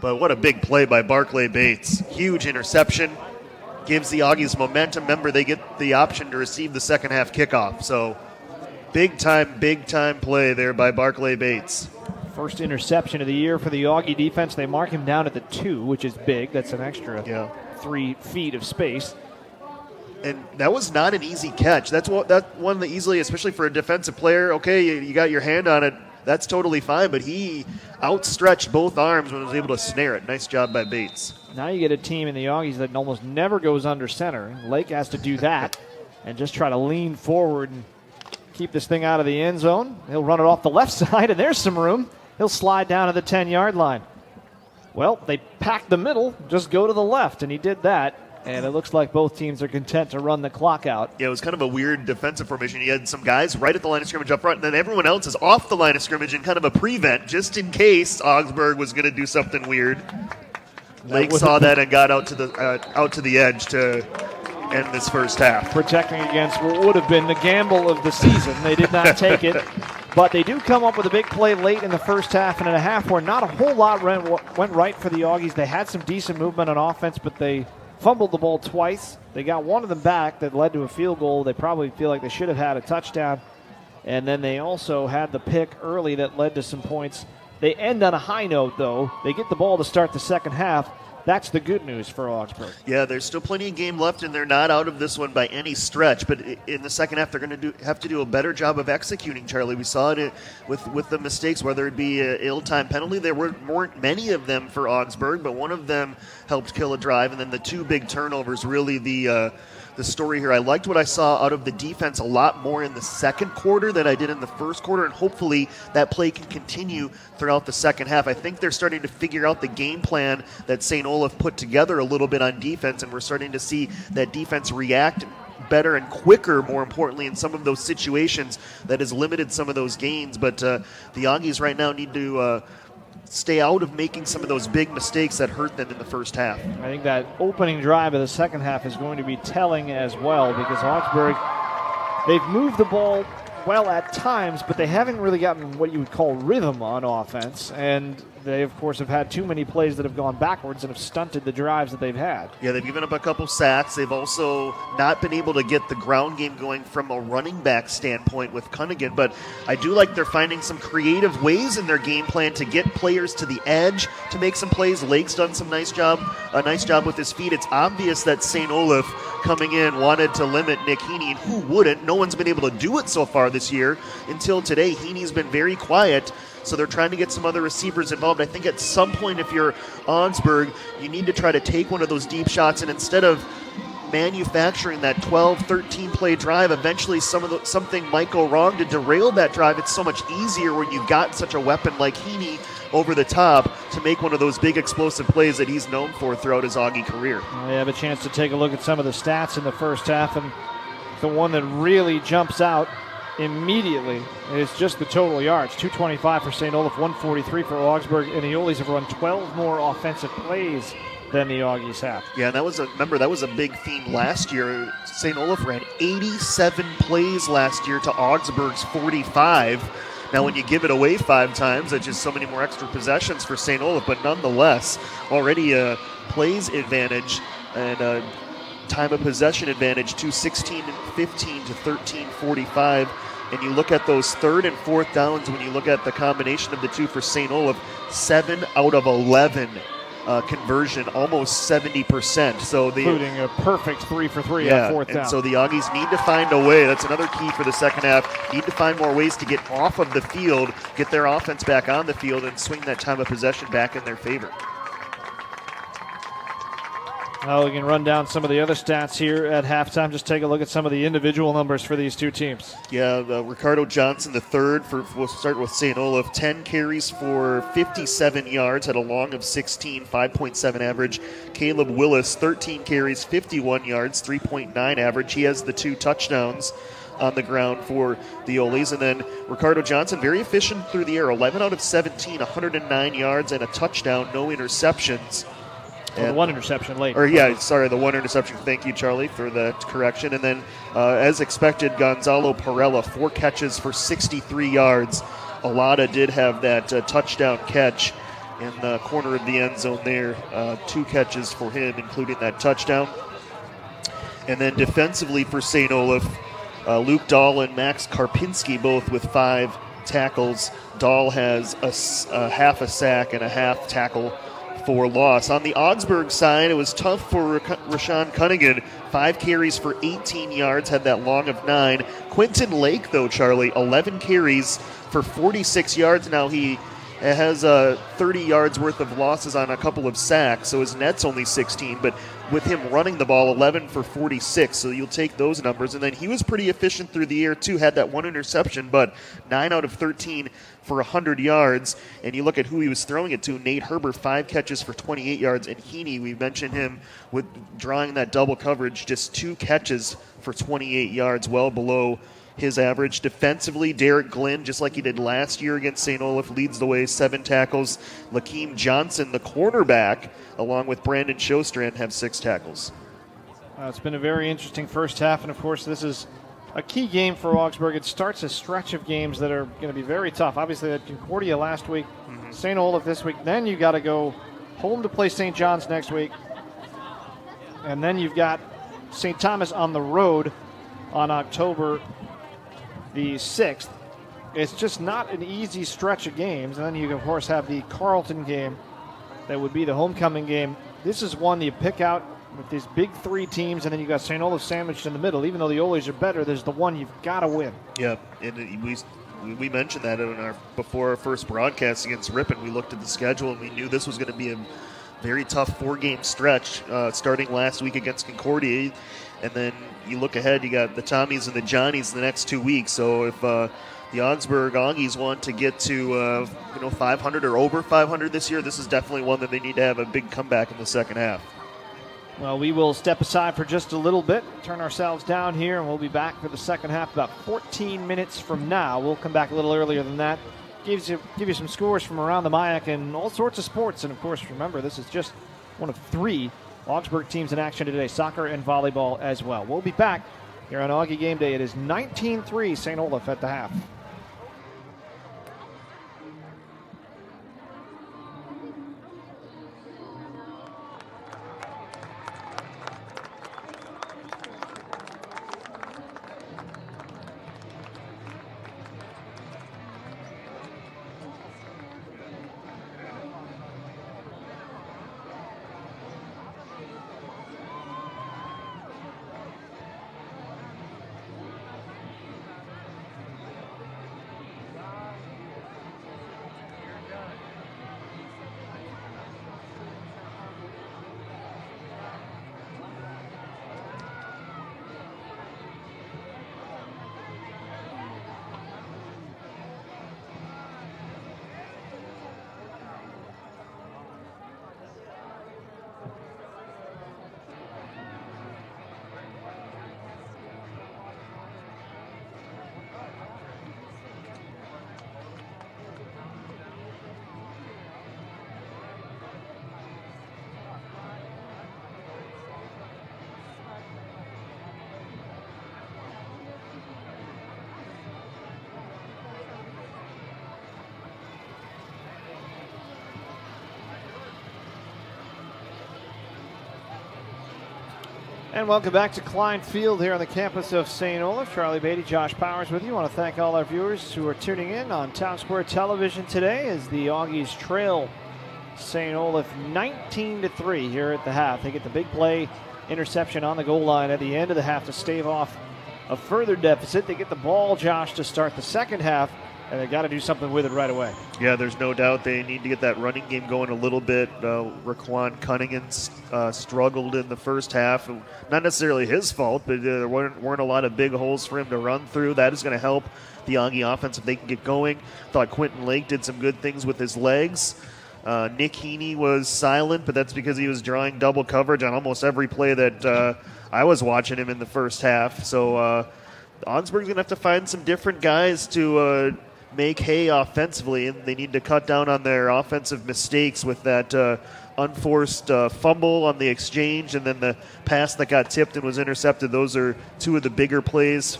But what a big play by Barkley Bates. Huge interception. Gives the Auggies momentum. Remember, they get the option to receive the 2nd half kickoff. So big time play there by Barkley Bates. First interception of the year for the Augie defense. They mark him down at the 2, which is big. That's an extra 3 feet of space. And that was not an easy catch. That's one that easily, especially for a defensive player, okay, you got your hand on it. That's totally fine, but he outstretched both arms when he was able to snare it. Nice job by Bates. Now you get a team in the Auggies that almost never goes under center. Lake has to do that and just try to lean forward and keep this thing out of the end zone. He'll run it off the left side, and there's some room. He'll slide down to the 10-yard line. Well, they packed the middle, just go to the left, and he did that. And it looks like both teams are content to run the clock out. Yeah, it was kind of a weird defensive formation. You had some guys right at the line of scrimmage up front, and then everyone else is off the line of scrimmage in kind of a prevent, just in case Augsburg was going to do something weird. Lake saw that and got out to the edge to end this first half. Protecting against what would have been the gamble of the season. They did not take it. But they do come up with a big play late in the first half and in a half where not a whole lot went right for the Auggies. They had some decent movement on offense, but they fumbled the ball twice. They got one of them back that led to a field goal. They probably feel like they should have had a touchdown. And then they also had the pick early that led to some points. They end on a high note, though. They get the ball to start the second half. That's the good news for Augsburg. Yeah, there's still plenty of game left, and they're not out of this one by any stretch. But in the second half, they're going to have to do a better job of executing, Charlie. We saw it with the mistakes, whether it be an ill-timed penalty. There weren't many of them for Augsburg, but one of them helped kill a drive. And then the two big turnovers, really the story here. I liked what I saw out of the defense a lot more in the second quarter than I did in the first quarter, and hopefully that play can continue throughout the second half. I think they're starting to figure out the game plan that St. Olaf put together a little bit on defense, and we're starting to see that defense react better and quicker, more importantly, in some of those situations that has limited some of those gains. But the Auggies right now need to stay out of making some of those big mistakes that hurt them in the first half. I think that opening drive of the second half is going to be telling as well, because Augsburg, they've moved the ball well at times, but they haven't really gotten what you would call rhythm on offense. And they, of course, have had too many plays that have gone backwards and have stunted the drives that they've had. Yeah, they've given up a couple sacks. They've also not been able to get the ground game going from a running back standpoint with Cunningham. But I do like they're finding some creative ways in their game plan to get players to the edge to make some plays. Lake's done a nice job with his feet. It's obvious that St. Olaf coming in wanted to limit Nick Heaney, and who wouldn't? No one's been able to do it so far this year until today. Heaney's been very quiet, so they're trying to get some other receivers involved. I think at some point, if you're Augsburg, you need to try to take one of those deep shots, and instead of manufacturing that 12, 13 play drive, eventually something might go wrong to derail that drive. It's so much easier when you've got such a weapon like Heaney over the top to make one of those big explosive plays that he's known for throughout his Auggie career. We have a chance to take a look at some of the stats in the first half, and the one that really jumps out immediately is just the total yards. 225 for St. Olaf, 143 for Augsburg, and the Oles have run 12 more offensive plays than the Auggies have. Yeah, and that was a big theme last year. St. Olaf ran 87 plays last year to Augsburg's 45. Now, when you give it away 5 times, that's just so many more extra possessions for St. Olaf, but nonetheless, already a plays advantage and a time of possession advantage, 2:16 and 15 to 13:45. And you look at those third and fourth downs, when you look at the combination of the two for St. Olaf, 7 out of 11 conversion, almost 70%. So including a perfect 3 for 3 on fourth down. And so the Auggies need to find a way. That's another key for the second half. Need to find more ways to get off of the field, get their offense back on the field, and swing that time of possession back in their favor. Now we can run down some of the other stats here at halftime. Just take a look at some of the individual numbers for these two teams. Yeah, Ricardo Johnson, the third, we'll start with St. Olaf, 10 carries for 57 yards, had a long of 16, 5.7 average. Caleb Willis, 13 carries, 51 yards, 3.9 average. He has the 2 touchdowns on the ground for the Oles. And then Ricardo Johnson, very efficient through the air, 11 out of 17, 109 yards and a touchdown, no interceptions. The one interception late. The one interception. Thank you, Charlie, for that correction. And then, as expected, Gonzalo Parella, 4 catches for 63 yards. Alada did have that touchdown catch in the corner of the end zone there. 2 catches for him, including that touchdown. And then defensively for St. Olaf, Luke Dahl and Max Karpinski both with 5 tackles. Dahl has a half a sack and a half tackle for loss. On the Augsburg side, it was tough for Rashawn Cunningham. 5 carries for 18 yards, had that long of 9. Quentin Lake, though, Charlie, 11 carries for 46 yards. Now, he It has 30 yards worth of losses on a couple of sacks, so his net's only 16, but with him running the ball, 11 for 46, so you'll take those numbers. And then he was pretty efficient through the air, too, had that one interception, but 9 out of 13 for 100 yards. And you look at who he was throwing it to, Nate Herbert, 5 catches for 28 yards, and Heaney, we mentioned him with drawing that double coverage, just 2 catches for 28 yards, well below his average. Defensively, Derek Glenn, just like he did last year against St. Olaf, leads the way, 7 tackles. Lakeem Johnson, the cornerback, along with Brandon Shostrand, have 6 tackles. It's been a very interesting first half, and of course this is a key game for Augsburg. It starts a stretch of games that are going to be very tough. Obviously, at Concordia last week, St. Olaf this week. Then you got to go home to play St. John's next week. And then you've got St. Thomas on the road on October the 6th. It's just not an easy stretch of games. And then you, of course, have the Carleton game that would be the homecoming game. This is one you pick out with these big 3 teams, and then you got St. Olaf sandwiched in the middle. Even though the Oles are better, there's the one you've got to win. Yep, and we mentioned that before our first broadcast against Ripon. We looked at the schedule, and we knew this was going to be a very tough 4-game stretch starting last week against Concordia. And then you look ahead, you got the Tommies and the Johnnies the next 2 weeks. So if the Augsburg Auggies want to get to 500 or over 500 this year, this is definitely one that they need to have a big comeback in the second half. Well, we will step aside for just a little bit, turn ourselves down here, and we'll be back for the second half about 14 minutes from now. We'll come back a little earlier than that. Give you some scores from around the MIAC and all sorts of sports. And, of course, remember, this is just one of 3 Augsburg teams in action today, soccer and volleyball as well. We'll be back here on Augie Game Day. It is 19-3 St. Olaf at the half. And welcome back to Klein Field here on the campus of St. Olaf. Charlie Beatty, Josh Powers with you. I want to thank all our viewers who are tuning in on Town Square Television today as the Auggies trail St. Olaf 19-3 here at the half. They get the big play interception on the goal line at the end of the half to stave off a further deficit. They get the ball, Josh, to start the second half, and they've got to do something with it right away. Yeah, there's no doubt they need to get that running game going a little bit. Raquan Cunningham struggled in the first half. Not necessarily his fault, but there weren't a lot of big holes for him to run through. That is going to help the Augie offense if they can get going. Thought Quentin Lake did some good things with his legs. Nick Heaney was silent, but that's because he was drawing double coverage on almost every play that I was watching him in the first half. So Augsburg's going to have to find some different guys to make hay offensively, and they need to cut down on their offensive mistakes with that unforced fumble on the exchange and then the pass that got tipped and was intercepted. Those are 2 of the bigger plays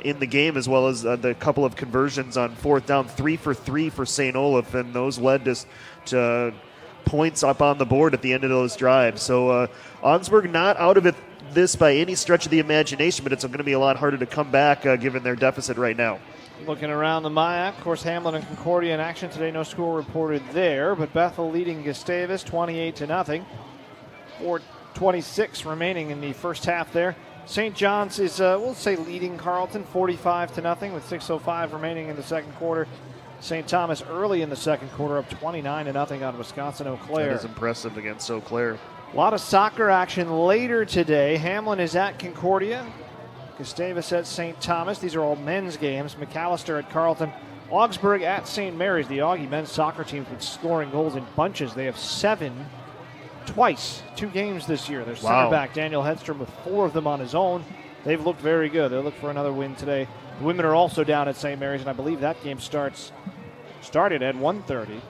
in the game, as well as the couple of conversions on fourth down. 3 for 3 for St. Olaf, and those led to points up on the board at the end of those drives. So Augsburg not out of this by any stretch of the imagination, but it's going to be a lot harder to come back given their deficit right now. Looking around the MIAC, of course, Hamlin and Concordia in action today. No score reported there, but Bethel leading Gustavus 28-0. 4:26 remaining in the first half there. St. John's is, we'll say, leading Carleton 45-0 with 6:05 remaining in the second quarter. St. Thomas early in the second quarter, up 29-0 on Wisconsin-Eau Claire. That is impressive against Eau Claire. A lot of soccer action later today. Hamlin is at Concordia. Gustavus at St. Thomas. These are all men's games. McAllister at Carleton. Augsburg at St. Mary's. The Auggie men's soccer team's been scoring goals in bunches. They have 7 twice, 2 games this year. Their center back, Daniel Hedstrom, with 4 of them on his own. They've looked very good. They'll look for another win today. The women are also down at St. Mary's, and I believe that game started at 1:30.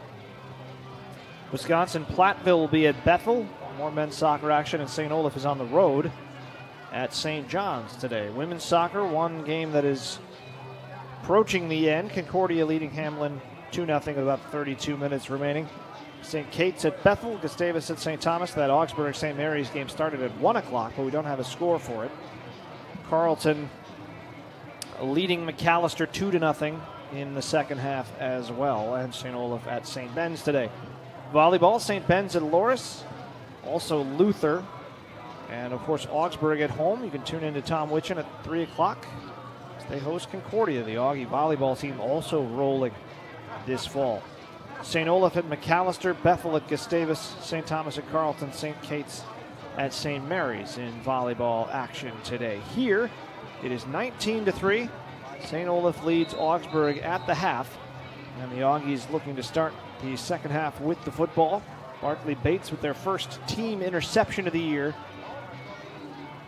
Wisconsin-Platteville will be at Bethel. More men's soccer action, and St. Olaf is on the road at St. John's today. Women's soccer, one game that is approaching the end. Concordia leading Hamlin 2-0 with about 32 minutes remaining. St. Kate's at Bethel, Gustavus at St. Thomas. That Augsburg-St. Mary's game started at 1 o'clock, but we don't have a score for it. Carleton leading McAllister 2-0 in the second half as well. And St. Olaf at St. Ben's today. Volleyball, St. Ben's at Loris. Also Luther. And, of course, Augsburg at home. You can tune in to Tom Witchen at 3 o'clock. They host Concordia. The Auggie volleyball team also rolling this fall. St. Olaf at McAllister, Bethel at Gustavus, St. Thomas at Carleton, St. Kate's at St. Mary's in volleyball action today. Here, it is 19-3. St. Olaf leads Augsburg at the half. And the Auggies looking to start the second half with the football. Barkley Bates with their first team interception of the year,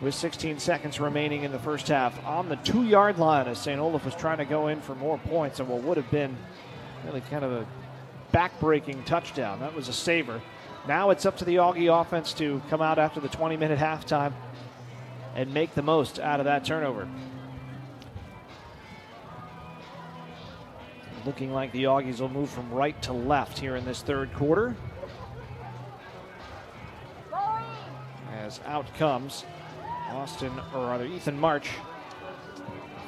with 16 seconds remaining in the first half, on the 2-yard line as St. Olaf was trying to go in for more points on what would have been really kind of a back-breaking touchdown. That was a saver. Now it's up to the Auggie offense to come out after the 20-minute halftime and make the most out of that turnover. Looking like the Auggies will move from right to left here in this third quarter. As out comes Ethan March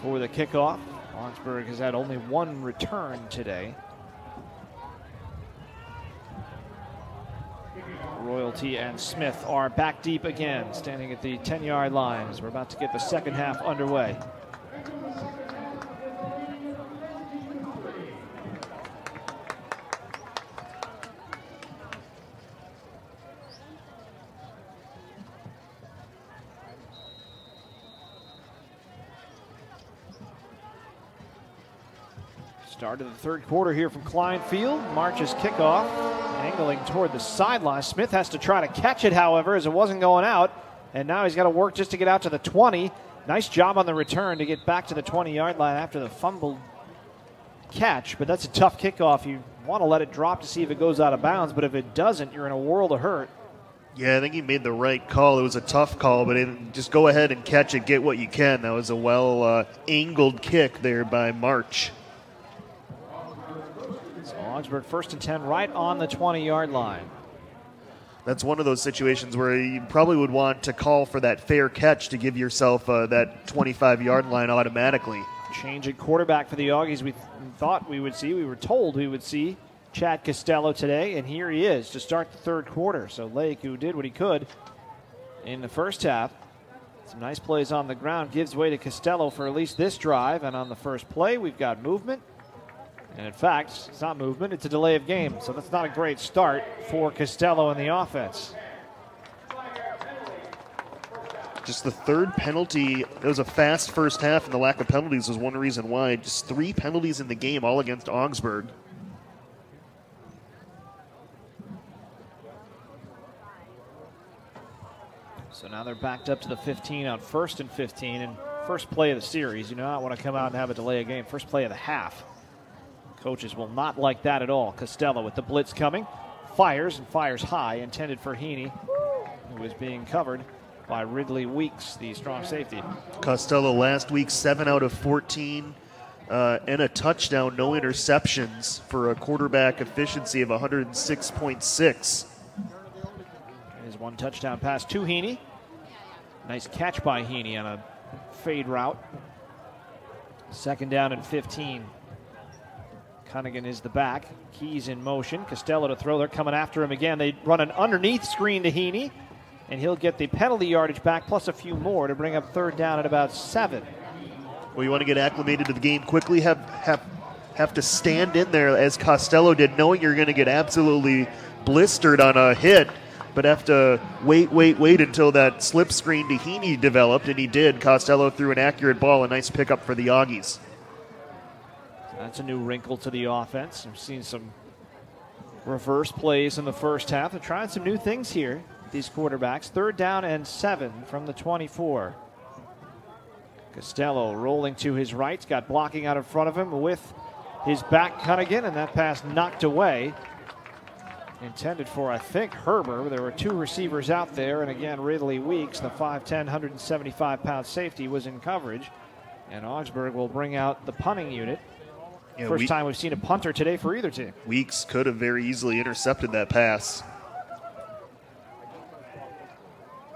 for the kickoff. Augsburg has had only 1 return today. Royalty and Smith are back deep again, standing at the 10-yard line as we're about to get the second half underway. Start of the third quarter here from Klein Field. March's kickoff, angling toward the sideline. Smith has to try to catch it, however, as it wasn't going out. And now he's got to work just to get out to the 20. Nice job on the return to get back to the 20-yard line after the fumbled catch. But that's a tough kickoff. You want to let it drop to see if it goes out of bounds. But if it doesn't, you're in a world of hurt. Yeah, I think he made the right call. It was a tough call, but just go ahead and catch it, get what you can. That was a well-angled kick there by March. Augsburg 1st and 10 right on the 20-yard line. That's one of those situations where you probably would want to call for that fair catch to give yourself that 25-yard line automatically. Change at quarterback for the Auggies. We were told we would see Chad Costello today, and here he is to start the third quarter. So Lake, who did what he could in the first half, some nice plays on the ground, gives way to Costello for at least this drive. And on the first play, we've got movement. And in fact, it's not movement, it's a delay of game. So that's not a great start for Costello and the offense. Just the third penalty. It was a fast first half, and the lack of penalties was one reason why. Just 3 penalties in the game, all against Augsburg. So now they're backed up to the 15 on 1st and 15. And first play of the series, you do not want to come out and have a delay of game. First play of the half. Coaches will not like that at all. Costello with the blitz coming. Fires high, intended for Heaney, who is being covered by Ridley Weeks, the strong safety. Costello last week, 7 out of 14 and a touchdown, no interceptions for a quarterback efficiency of 106.6. His 1 touchdown pass to Heaney. Nice catch by Heaney on a fade route. 2nd down and 15. Cunningham is the back. Keys in motion. Costello to throw. They're coming after him again. They run an underneath screen to Heaney, and he'll get the penalty yardage back plus a few more to bring up 3rd down at about 7. Well, you want to get acclimated to the game quickly. Have have to stand in there as Costello did, knowing you're going to get absolutely blistered on a hit, but have to wait until that slip screen to Heaney developed, and he did. Costello threw an accurate ball, a nice pickup for the Auggies. That's a new wrinkle to the offense. We've seen some reverse plays in the first half. They're trying some new things here, these quarterbacks. 3rd down and 7 from the 24. Costello rolling to his right, got blocking out in front of him with his back Cunningham, and that pass knocked away. Intended for, I think, Herber. There were 2 receivers out there, and again, Ridley Weeks, the 5'10", 175-pound safety, was in coverage. And Augsburg will bring out the punting unit. Yeah, First time we've seen a punter today for either team. Weeks could have very easily intercepted that pass.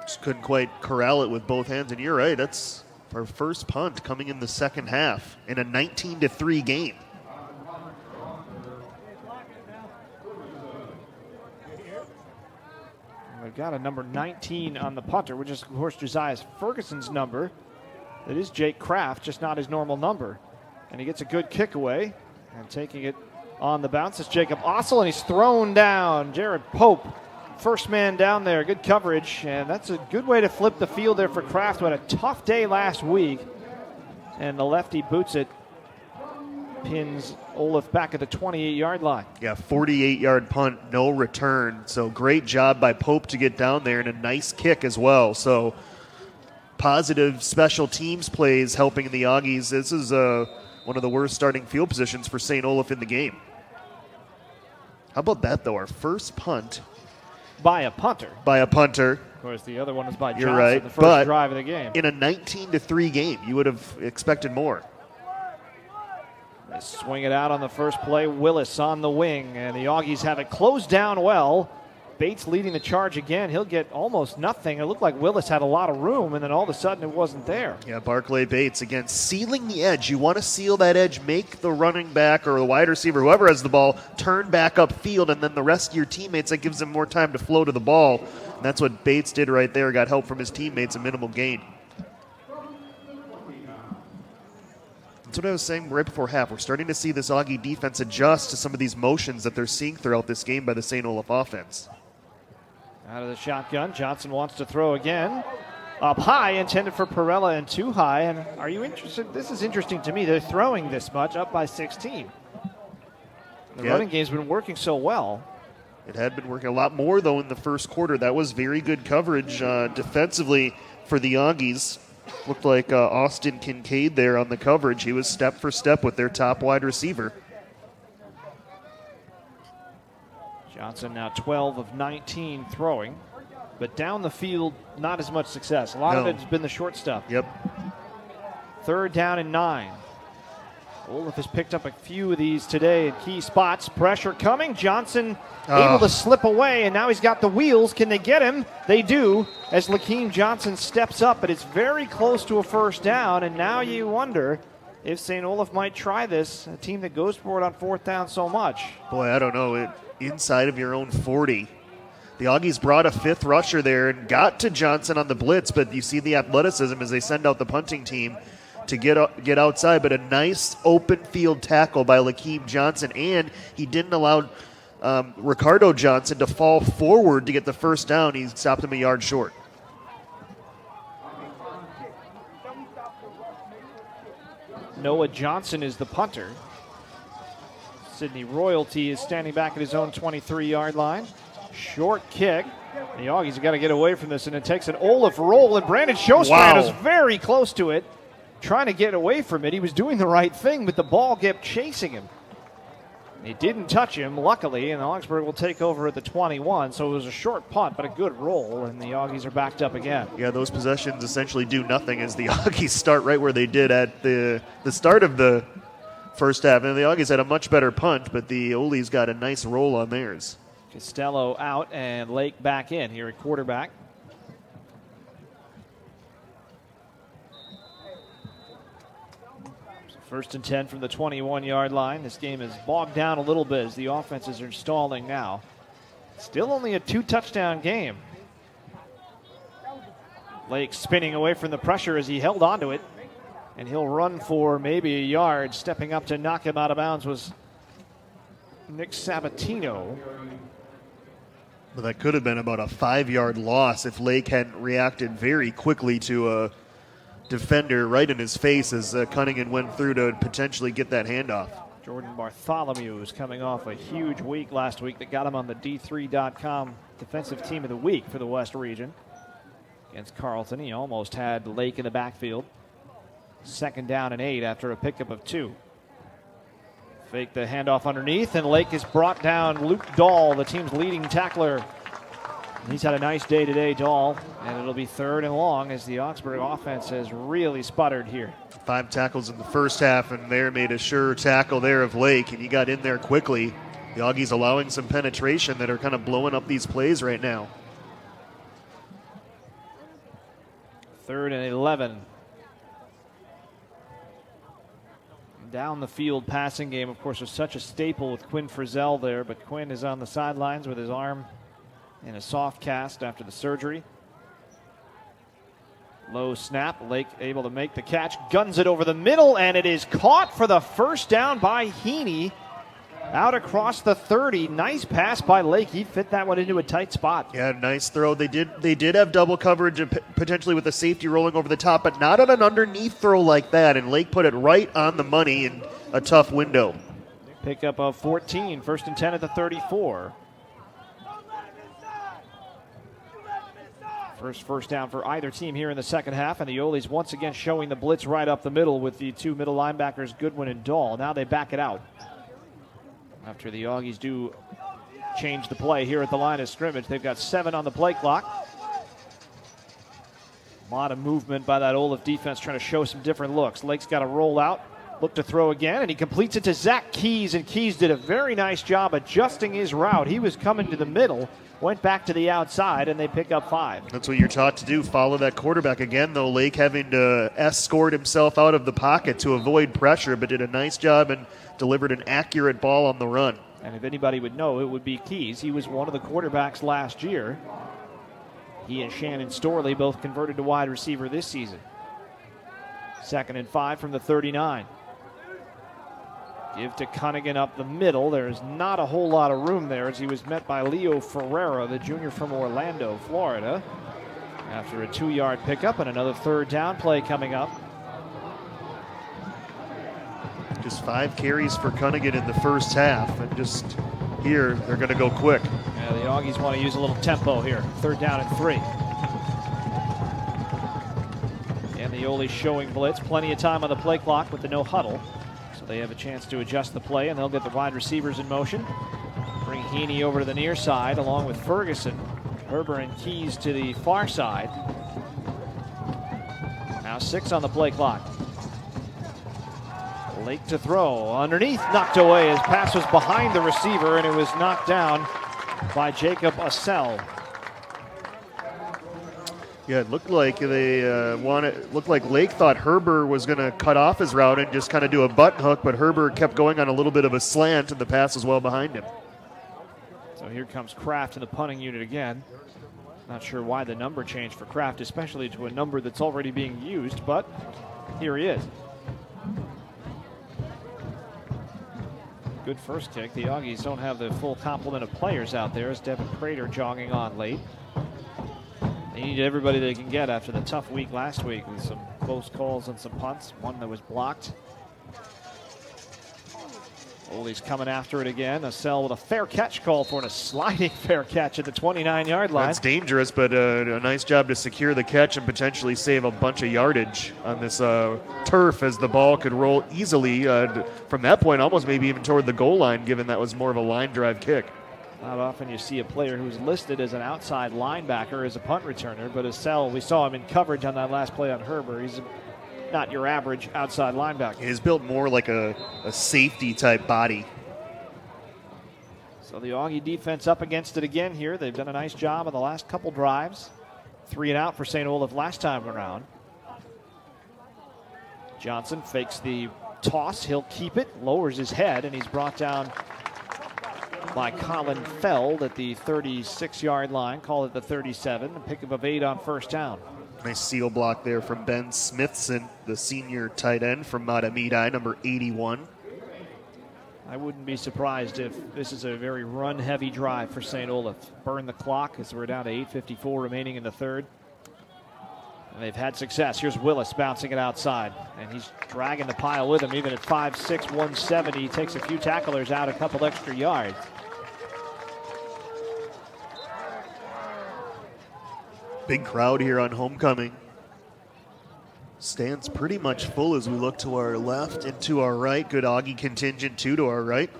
Just couldn't quite corral it with both hands, and you're right, that's our first punt coming in the second half in a 19-3 game. We've got a number 19 on the punter, which is, of course, Josiah Ferguson's number. It is Jake Kraft, just not his normal number. And he gets a good kick away. And taking it on the bounce is Jacob Ossel, and he's thrown down. Jared Pope, first man down there. Good coverage, and that's a good way to flip the field there for Kraft, who had a tough day last week. And the lefty boots it. Pins Olaf back at the 28-yard line. Yeah, 48-yard punt, no return. So great job by Pope to get down there, and a nice kick as well. So positive special teams plays helping the Auggies. This is one of the worst starting field positions for St. Olaf in the game. How about that, though? Our first punt. By a punter. By a punter. Of course, the other one was by Johnson, You're right, the first but drive of the game. In a 19-3 game, you would have expected more. They swing it out on the first play. Willis on the wing, and the Auggies have it closed down well. Bates leading the charge again. He'll get almost nothing. It looked like Willis had a lot of room, and then all of a sudden it wasn't there. Yeah, Barclay Bates, again, sealing the edge. You want to seal that edge, make the running back or the wide receiver, whoever has the ball, turn back upfield, and then the rest of your teammates, that gives them more time to flow to the ball. And that's what Bates did right there. Got help from his teammates, a minimal gain. That's what I was saying right before half. We're starting to see this Augie defense adjust to some of these motions that they're seeing throughout this game by the St. Olaf offense. Out of the shotgun, Johnson wants to throw again. Up high, intended for Perella, and too high. And are you interested? This is interesting to me. They're throwing this much, up by 16. The running game's been working so well. It had been working a lot more, though, in the first quarter. That was very good coverage defensively for the Auggies. Looked like Austin Kincaid there on the coverage. He was step for step with their top wide receiver. Johnson now 12 of 19 throwing, but down the field, not as much success. A lot of it has been the short stuff. Yep. 3rd down and 9. Olaf has picked up a few of these today in key spots. Pressure coming. Johnson able to slip away, and now he's got the wheels. Can they get him? They do, as Lakeem Johnson steps up, but it's very close to a first down, and now you wonder if St. Olaf might try this, a team that goes for it on 4th down so much. Boy, I don't know. Inside of your own 40. The Auggies brought a 5th rusher there and got to Johnson on the blitz, but you see the athleticism as they send out the punting team to get outside, but a nice open field tackle by Lakeem Johnson, and he didn't allow Ricardo Johnson to fall forward to get the first down. He stopped him a yard short. Noah Johnson is the punter. Sydney Royalty is standing back at his own 23-yard line. Short kick. The Auggies have got to get away from this, and it takes an Olaf roll, and Brandon Sjostran is very close to it, trying to get away from it. He was doing the right thing, but the ball kept chasing him. It didn't touch him, luckily, and Augsburg will take over at the 21, so it was a short punt, but a good roll, and the Auggies are backed up again. Yeah, those possessions essentially do nothing as the Auggies start right where they did at the start of the first half. And the Auggies had a much better punt, but the Oles got a nice roll on theirs. Costello out and Lake back in here at quarterback. So 1st and 10 from the 21-yard line. This game is bogged down a little bit as the offenses are stalling now. Still only a 2-touchdown game. Lake spinning away from the pressure as he held onto it. And he'll run for maybe a yard. Stepping up to knock him out of bounds was Nick Sabatino. Well, that could have been about a 5-yard loss if Lake hadn't reacted very quickly to a defender right in his face as Cunningham went through to potentially get that handoff. Jordan Bartholomew is coming off a huge week last week that got him on the D3.com Defensive Team of the Week for the West Region. Against Carleton, he almost had Lake in the backfield. 2nd down and 8 after a pickup of 2. Fake the handoff underneath, and Lake is brought down. Luke Dahl, the team's leading tackler. He's had a nice day today, Dahl, and it'll be 3rd and long as the Augsburg offense has really sputtered here. 5 tackles in the first half, and there made a sure tackle there of Lake, and he got in there quickly. The Auggies allowing some penetration that are kind of blowing up these plays right now. 3rd and 11. Down the field passing game, of course, was such a staple with Quinn Frizzell there, but Quinn is on the sidelines with his arm in a soft cast after the surgery. Low snap, Lake able to make the catch, guns it over the middle, and it is caught for the first down by Heaney. Out across the 30. Nice pass by Lake. He fit that one into a tight spot. Yeah, nice throw. They did have double coverage potentially with a safety rolling over the top, but not on an underneath throw like that. And Lake put it right on the money in a tough window. Pickup of 14. 1st and 10 at the 34. First down for either team here in the second half, and the Oles once again showing the blitz right up the middle with the 2 middle linebackers, Goodwin and Dahl. Now they back it out. After the Auggies do change the play here at the line of scrimmage. They've got 7 on the play clock. A lot of movement by that Olaf defense trying to show some different looks. Lake's got to roll out, look to throw again, and he completes it to Zach Keys, and Keys did a very nice job adjusting his route. He was coming to the middle, went back to the outside, and they pick up 5. That's what you're taught to do, follow that quarterback. Again, though, Lake having to escort himself out of the pocket to avoid pressure, but did a nice job and delivered an accurate ball on the run. And if anybody would know, it would be Keys. He was one of the quarterbacks last year. He and Shannon Storley both converted to wide receiver this season. 2nd and 5 from the 39. Give to Cunningham up the middle. There's not a whole lot of room there as he was met by Leo Ferreira, the junior from Orlando, Florida. After a 2-yard pickup and another 3rd down play coming up. Just 5 carries for Cunningham in the first half, and just here they're going to go quick. Yeah, the Auggies want to use a little tempo here. 3rd down and 3. And the Oles showing blitz. Plenty of time on the play clock with the no huddle. So they have a chance to adjust the play, and they'll get the wide receivers in motion. Bring Heaney over to the near side along with Ferguson. Herber and Keys to the far side. Now 6 on the play clock. Lake to throw. Underneath, knocked away. His pass was behind the receiver, and it was knocked down by Jacob Assell. Yeah, it looked like looked like Lake thought Herber was going to cut off his route and just kind of do a button hook, but Herber kept going on a little bit of a slant, and the pass was well behind him. So here comes Kraft in the punting unit again. Not sure why the number changed for Kraft, especially to a number that's already being used, but here he is. Good first kick. The Auggies don't have the full complement of players out there as Devin Prater jogging on late. They need everybody they can get after the tough week last week with some close calls and some punts. One that was blocked. Oles coming after it again. Assell with a fair catch call for a sliding fair catch at the 29-yard line. That's dangerous, but a nice job to secure the catch and potentially save a bunch of yardage on this turf as the ball could roll easily from that point, almost maybe even toward the goal line, given that was more of a line drive kick. Not often you see a player who's listed as an outside linebacker as a punt returner, but Assell, we saw him in coverage on that last play on Herber. He's not your average outside linebacker. He's built more like a safety type body. So the Augie defense up against it again here. They've done a nice job on the last couple drives. 3 and out for St. Olaf last time around. Johnson fakes the toss. He'll keep it, lowers his head, and he's brought down by Colin Feld at the 36-yard line. Call it the 37. A pickup of 8 on first down. Nice seal block there from Ben Smithson, the senior tight end from Matamidi, number 81. I wouldn't be surprised if this is a very run-heavy drive for St. Olaf. Burn the clock as we're down to 8:54 remaining in the third. And they've had success. Here's Willis bouncing it outside, and he's dragging the pile with him even at 5'6", 170. He takes a few tacklers out, a couple extra yards. Big crowd here on homecoming. Stands pretty much full as we look to our left and to our right. Good Auggie contingent too to our right.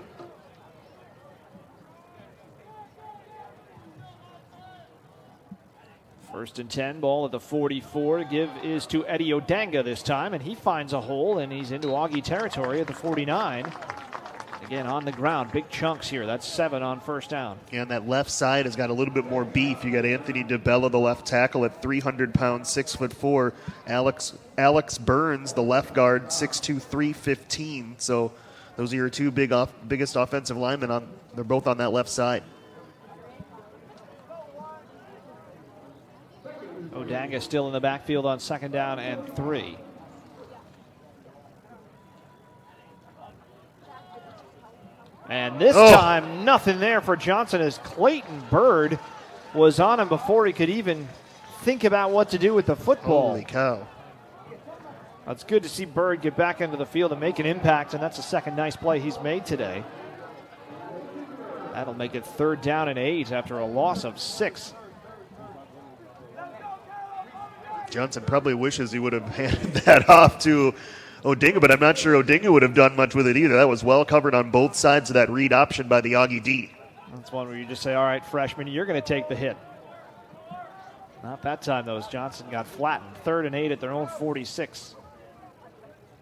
First and 10, ball at the 44. Give is to Eddie Odanga this time, and he finds a hole, and he's into Auggie territory at the 49. Again, on the ground, big chunks here. That's 7 on first down. And that left side has got a little bit more beef. You got Anthony DeBella, the left tackle, at 300 pounds, 6'4". Alex Burns, the left guard, 6'2", 315. So those are your two biggest offensive linemen. They're both on that left side. Odanga still in the backfield on second down and 3. And this time, nothing there for Johnson as Clayton Bird was on him before he could even think about what to do with the football. Holy cow. It's good to see Bird get back into the field and make an impact, and that's the second nice play he's made today. That'll make it 3rd down and 8 after a loss of 6. Johnson probably wishes he would have handed that off to Odinga, but I'm not sure Odinga would have done much with it either. That was well covered on both sides of that read option by the Auggie D. That's one where you just say, all right, freshman, you're going to take the hit. Not that time, though, as Johnson got flattened. 3rd and 8 at their own 46.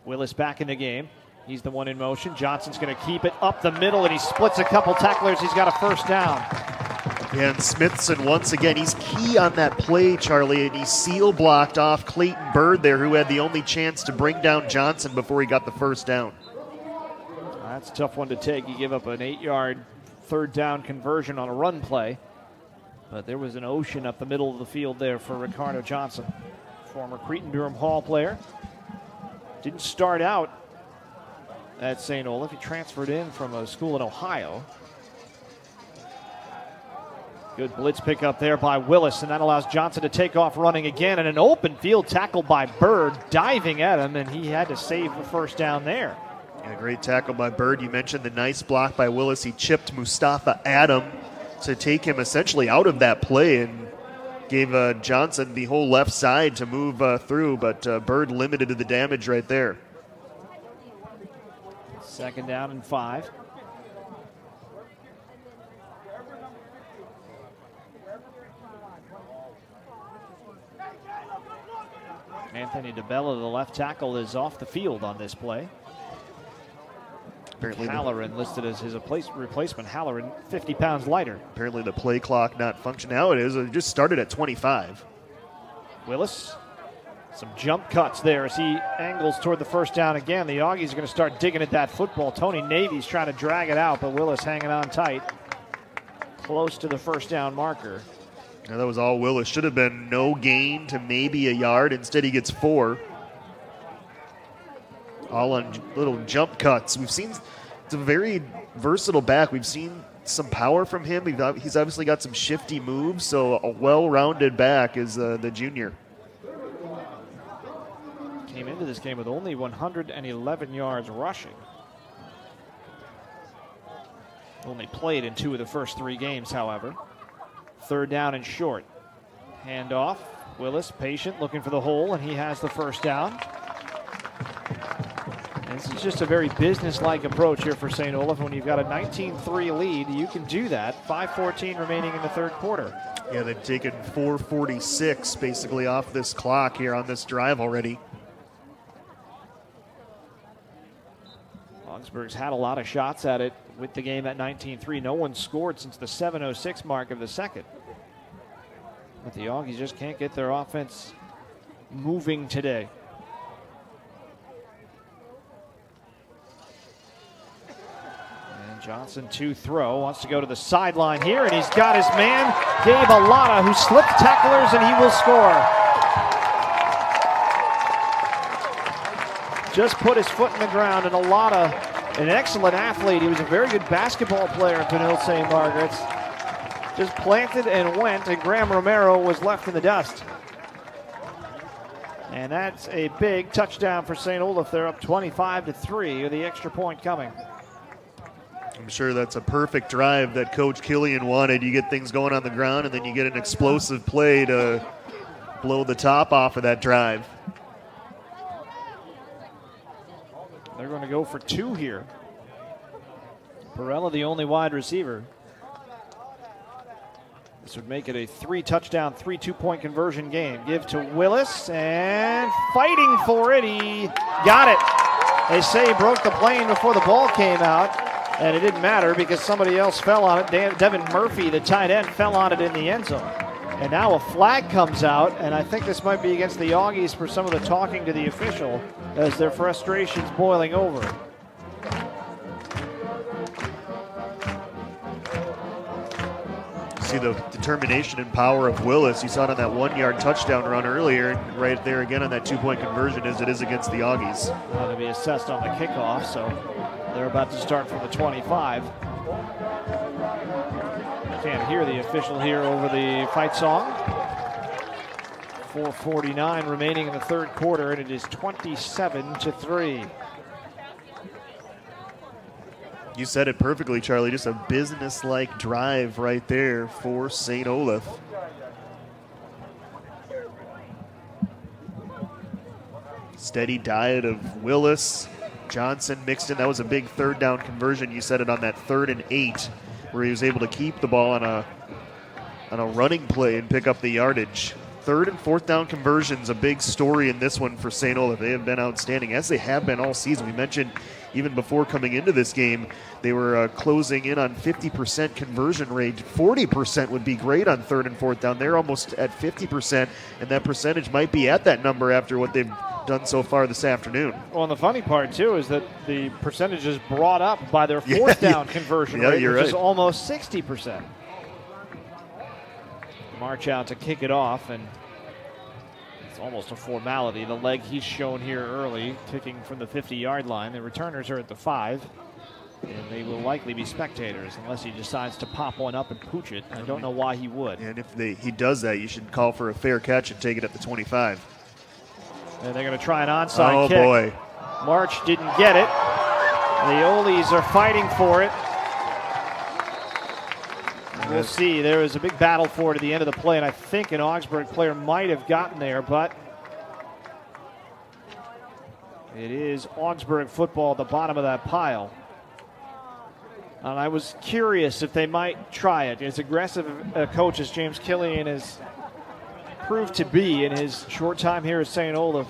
Willis back in the game. He's the one in motion. Johnson's going to keep it up the middle, and he splits a couple tacklers. He's got a first down. And Smithson, once again, he's key on that play, Charlie, and he seal blocked off Clayton Bird there, who had the only chance to bring down Johnson before he got the first down. That's a tough one to take. You give up an 8-yard 3rd down conversion on a run play. But there was an ocean up the middle of the field there for Ricardo Johnson, former Cretin-Durham Hall player. Didn't start out at St. Olaf. He transferred in from a school in Ohio. Good blitz pickup there by Willis, and that allows Johnson to take off running again. And an open field tackle by Bird, diving at him, and he had to save the first down there. Yeah, great tackle by Bird. You mentioned the nice block by Willis. He chipped Mustafa Adam to take him essentially out of that play and gave Johnson the whole left side to move through, but Bird limited to the damage right there. 2nd down and 5. Anthony DeBella, the left tackle, is off the field on this play. Apparently Halloran listed as his replacement. Halloran, 50 pounds lighter. Apparently the play clock not functioning. Now it is. It just started at 25. Willis, some jump cuts there as he angles toward the first down again. The Auggies are going to start digging at that football. Tony Navy's trying to drag it out, but Willis hanging on tight. Close to the first down marker. Now that was all Willis. Should have been no gain to maybe a yard. Instead he gets 4. All on little jump cuts. We've seen it's a very versatile back. We've seen some power from him. He's obviously got some shifty moves, so a well-rounded back is the junior. Came into this game with only 111 yards rushing. Only played in 2 of the first 3 games, however. 3rd down and short. Handoff. Willis, patient, looking for the hole, and he has the first down. And this is just a very business-like approach here for St. Olaf. When you've got a 19-3 lead, you can do that. 5:14 remaining in the 3rd quarter. Yeah, they've taken 4:46 basically off this clock here on this drive already. Augsburg's had a lot of shots at it with the game at 19-3. No one scored since the 7:06 mark of the second. But the Auggies just can't get their offense moving today. And Johnson to throw, wants to go to the sideline here, and he's got his man, Gabe Alana, who slipped tacklers, and he will score. just put his foot in the ground, and an excellent athlete. He was a very good basketball player in Pinole St. Margaret's. Just planted and went, and Graham Romero was left in the dust. And that's a big touchdown for St. Olaf. They're up 25-3 with the extra point coming. I'm sure that's a perfect drive that Coach Killian wanted. You get things going on the ground, and then you get an explosive play to blow the top off of that drive. They're going to go for 2 here. Perella, the only wide receiver. This would make it a 3-touchdown, 3 2-point conversion game. Give to Willis, and fighting for it. He got it. They say he broke the plane before the ball came out, and it didn't matter because somebody else fell on it. Devin Murphy, the tight end, fell on it in the end zone. And now a flag comes out, and I think this might be against the Auggies for some of the talking to the official as their frustration's boiling over. See the determination and power of Willis. You saw it on that 1-yard touchdown run earlier, and right there again on that 2-point conversion as it is against the Auggies. Going to be assessed on the kickoff, so they're about to start from the 25. Can't hear the official here over the fight song. 4:49 remaining in the third quarter, and it is 27-3. You said it perfectly, Charlie. Just a business-like drive right there for St. Olaf. Steady diet of Willis, Johnson mixed in. That was a big third down conversion. You said it on that 3rd and 8, where he was able to keep the ball on a running play and pick up the yardage. 3rd and 4th down conversions, a big story in this one for St. Olaf. They have been outstanding, as they have been all season. We mentioned even before coming into this game, they were closing in on 50% conversion rate. 40% would be great on 3rd and 4th down. They're almost at 50%, and that percentage might be at that number after what they've done so far this afternoon. Well, and the funny part, too, is that the percentage is brought up by their 4th down conversion rate, which is almost 60%. March out to kick it off, and it's almost a formality. The leg he's shown here early, kicking from the 50-yard line. The returners are at the 5, and they will likely be spectators unless he decides to pop one up and pooch it. I don't know why he would. And if he does that, you should call for a fair catch and take it at the 25. And they're going to try an onside kick. Oh, boy. March didn't get it. The Oles are fighting for it. We'll see. There was a big battle for it at the end of the play, and I think an Augsburg player might have gotten there, but it is Augsburg football at the bottom of that pile. And I was curious if they might try it. As aggressive a coach as James Killian has proved to be in his short time here at St. Olaf,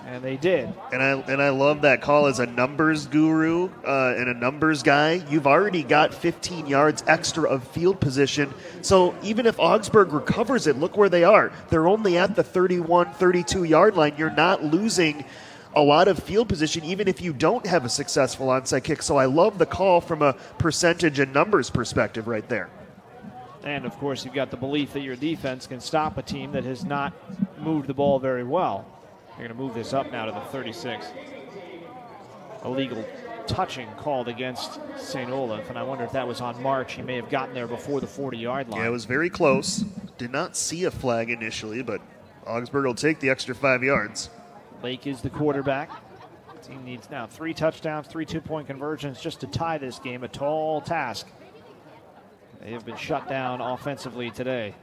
and they did. And I love that call as a numbers guru and a numbers guy. You've already got 15 yards extra of field position. So even if Augsburg recovers it, look where they are. They're only at the 31, 32-yard line. You're not losing a lot of field position even if you don't have a successful onside kick. So I love the call from a percentage and numbers perspective right there. And, of course, you've got the belief that your defense can stop a team that has not moved the ball very well. They're going to move this up now to the 36. Illegal touching called against St. Olaf, and I wonder if that was on March. He may have gotten there before the 40-yard line. Yeah, it was very close. Did not see a flag initially, but Augsburg will take the extra 5 yards. Lake is the quarterback. The team needs now 3 touchdowns, 3 2-point conversions just to tie this game, a tall task. They have been shut down offensively today.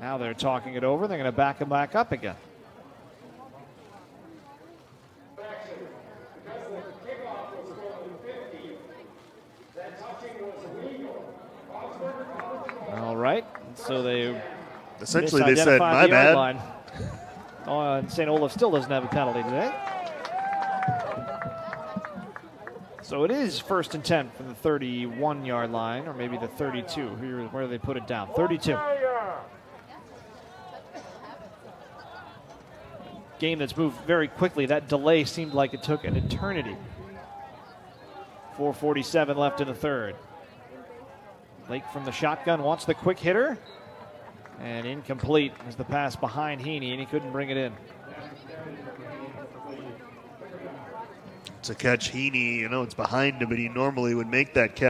Now they're talking it over. They're going to back him back up again. All right. So they essentially they said, my bad. Line. And St. Olaf still doesn't have a penalty today. So it is 1st and 10 from the 31-yard line, or maybe the 32. Where do they put it down? 32. Game that's moved very quickly. That delay seemed like it took an eternity. 4:47 left in the third. Lake from the shotgun wants the quick hitter. And incomplete was the pass behind Heaney, and he couldn't bring it in. It's a catch. Heaney, it's behind him, but he normally would make that catch.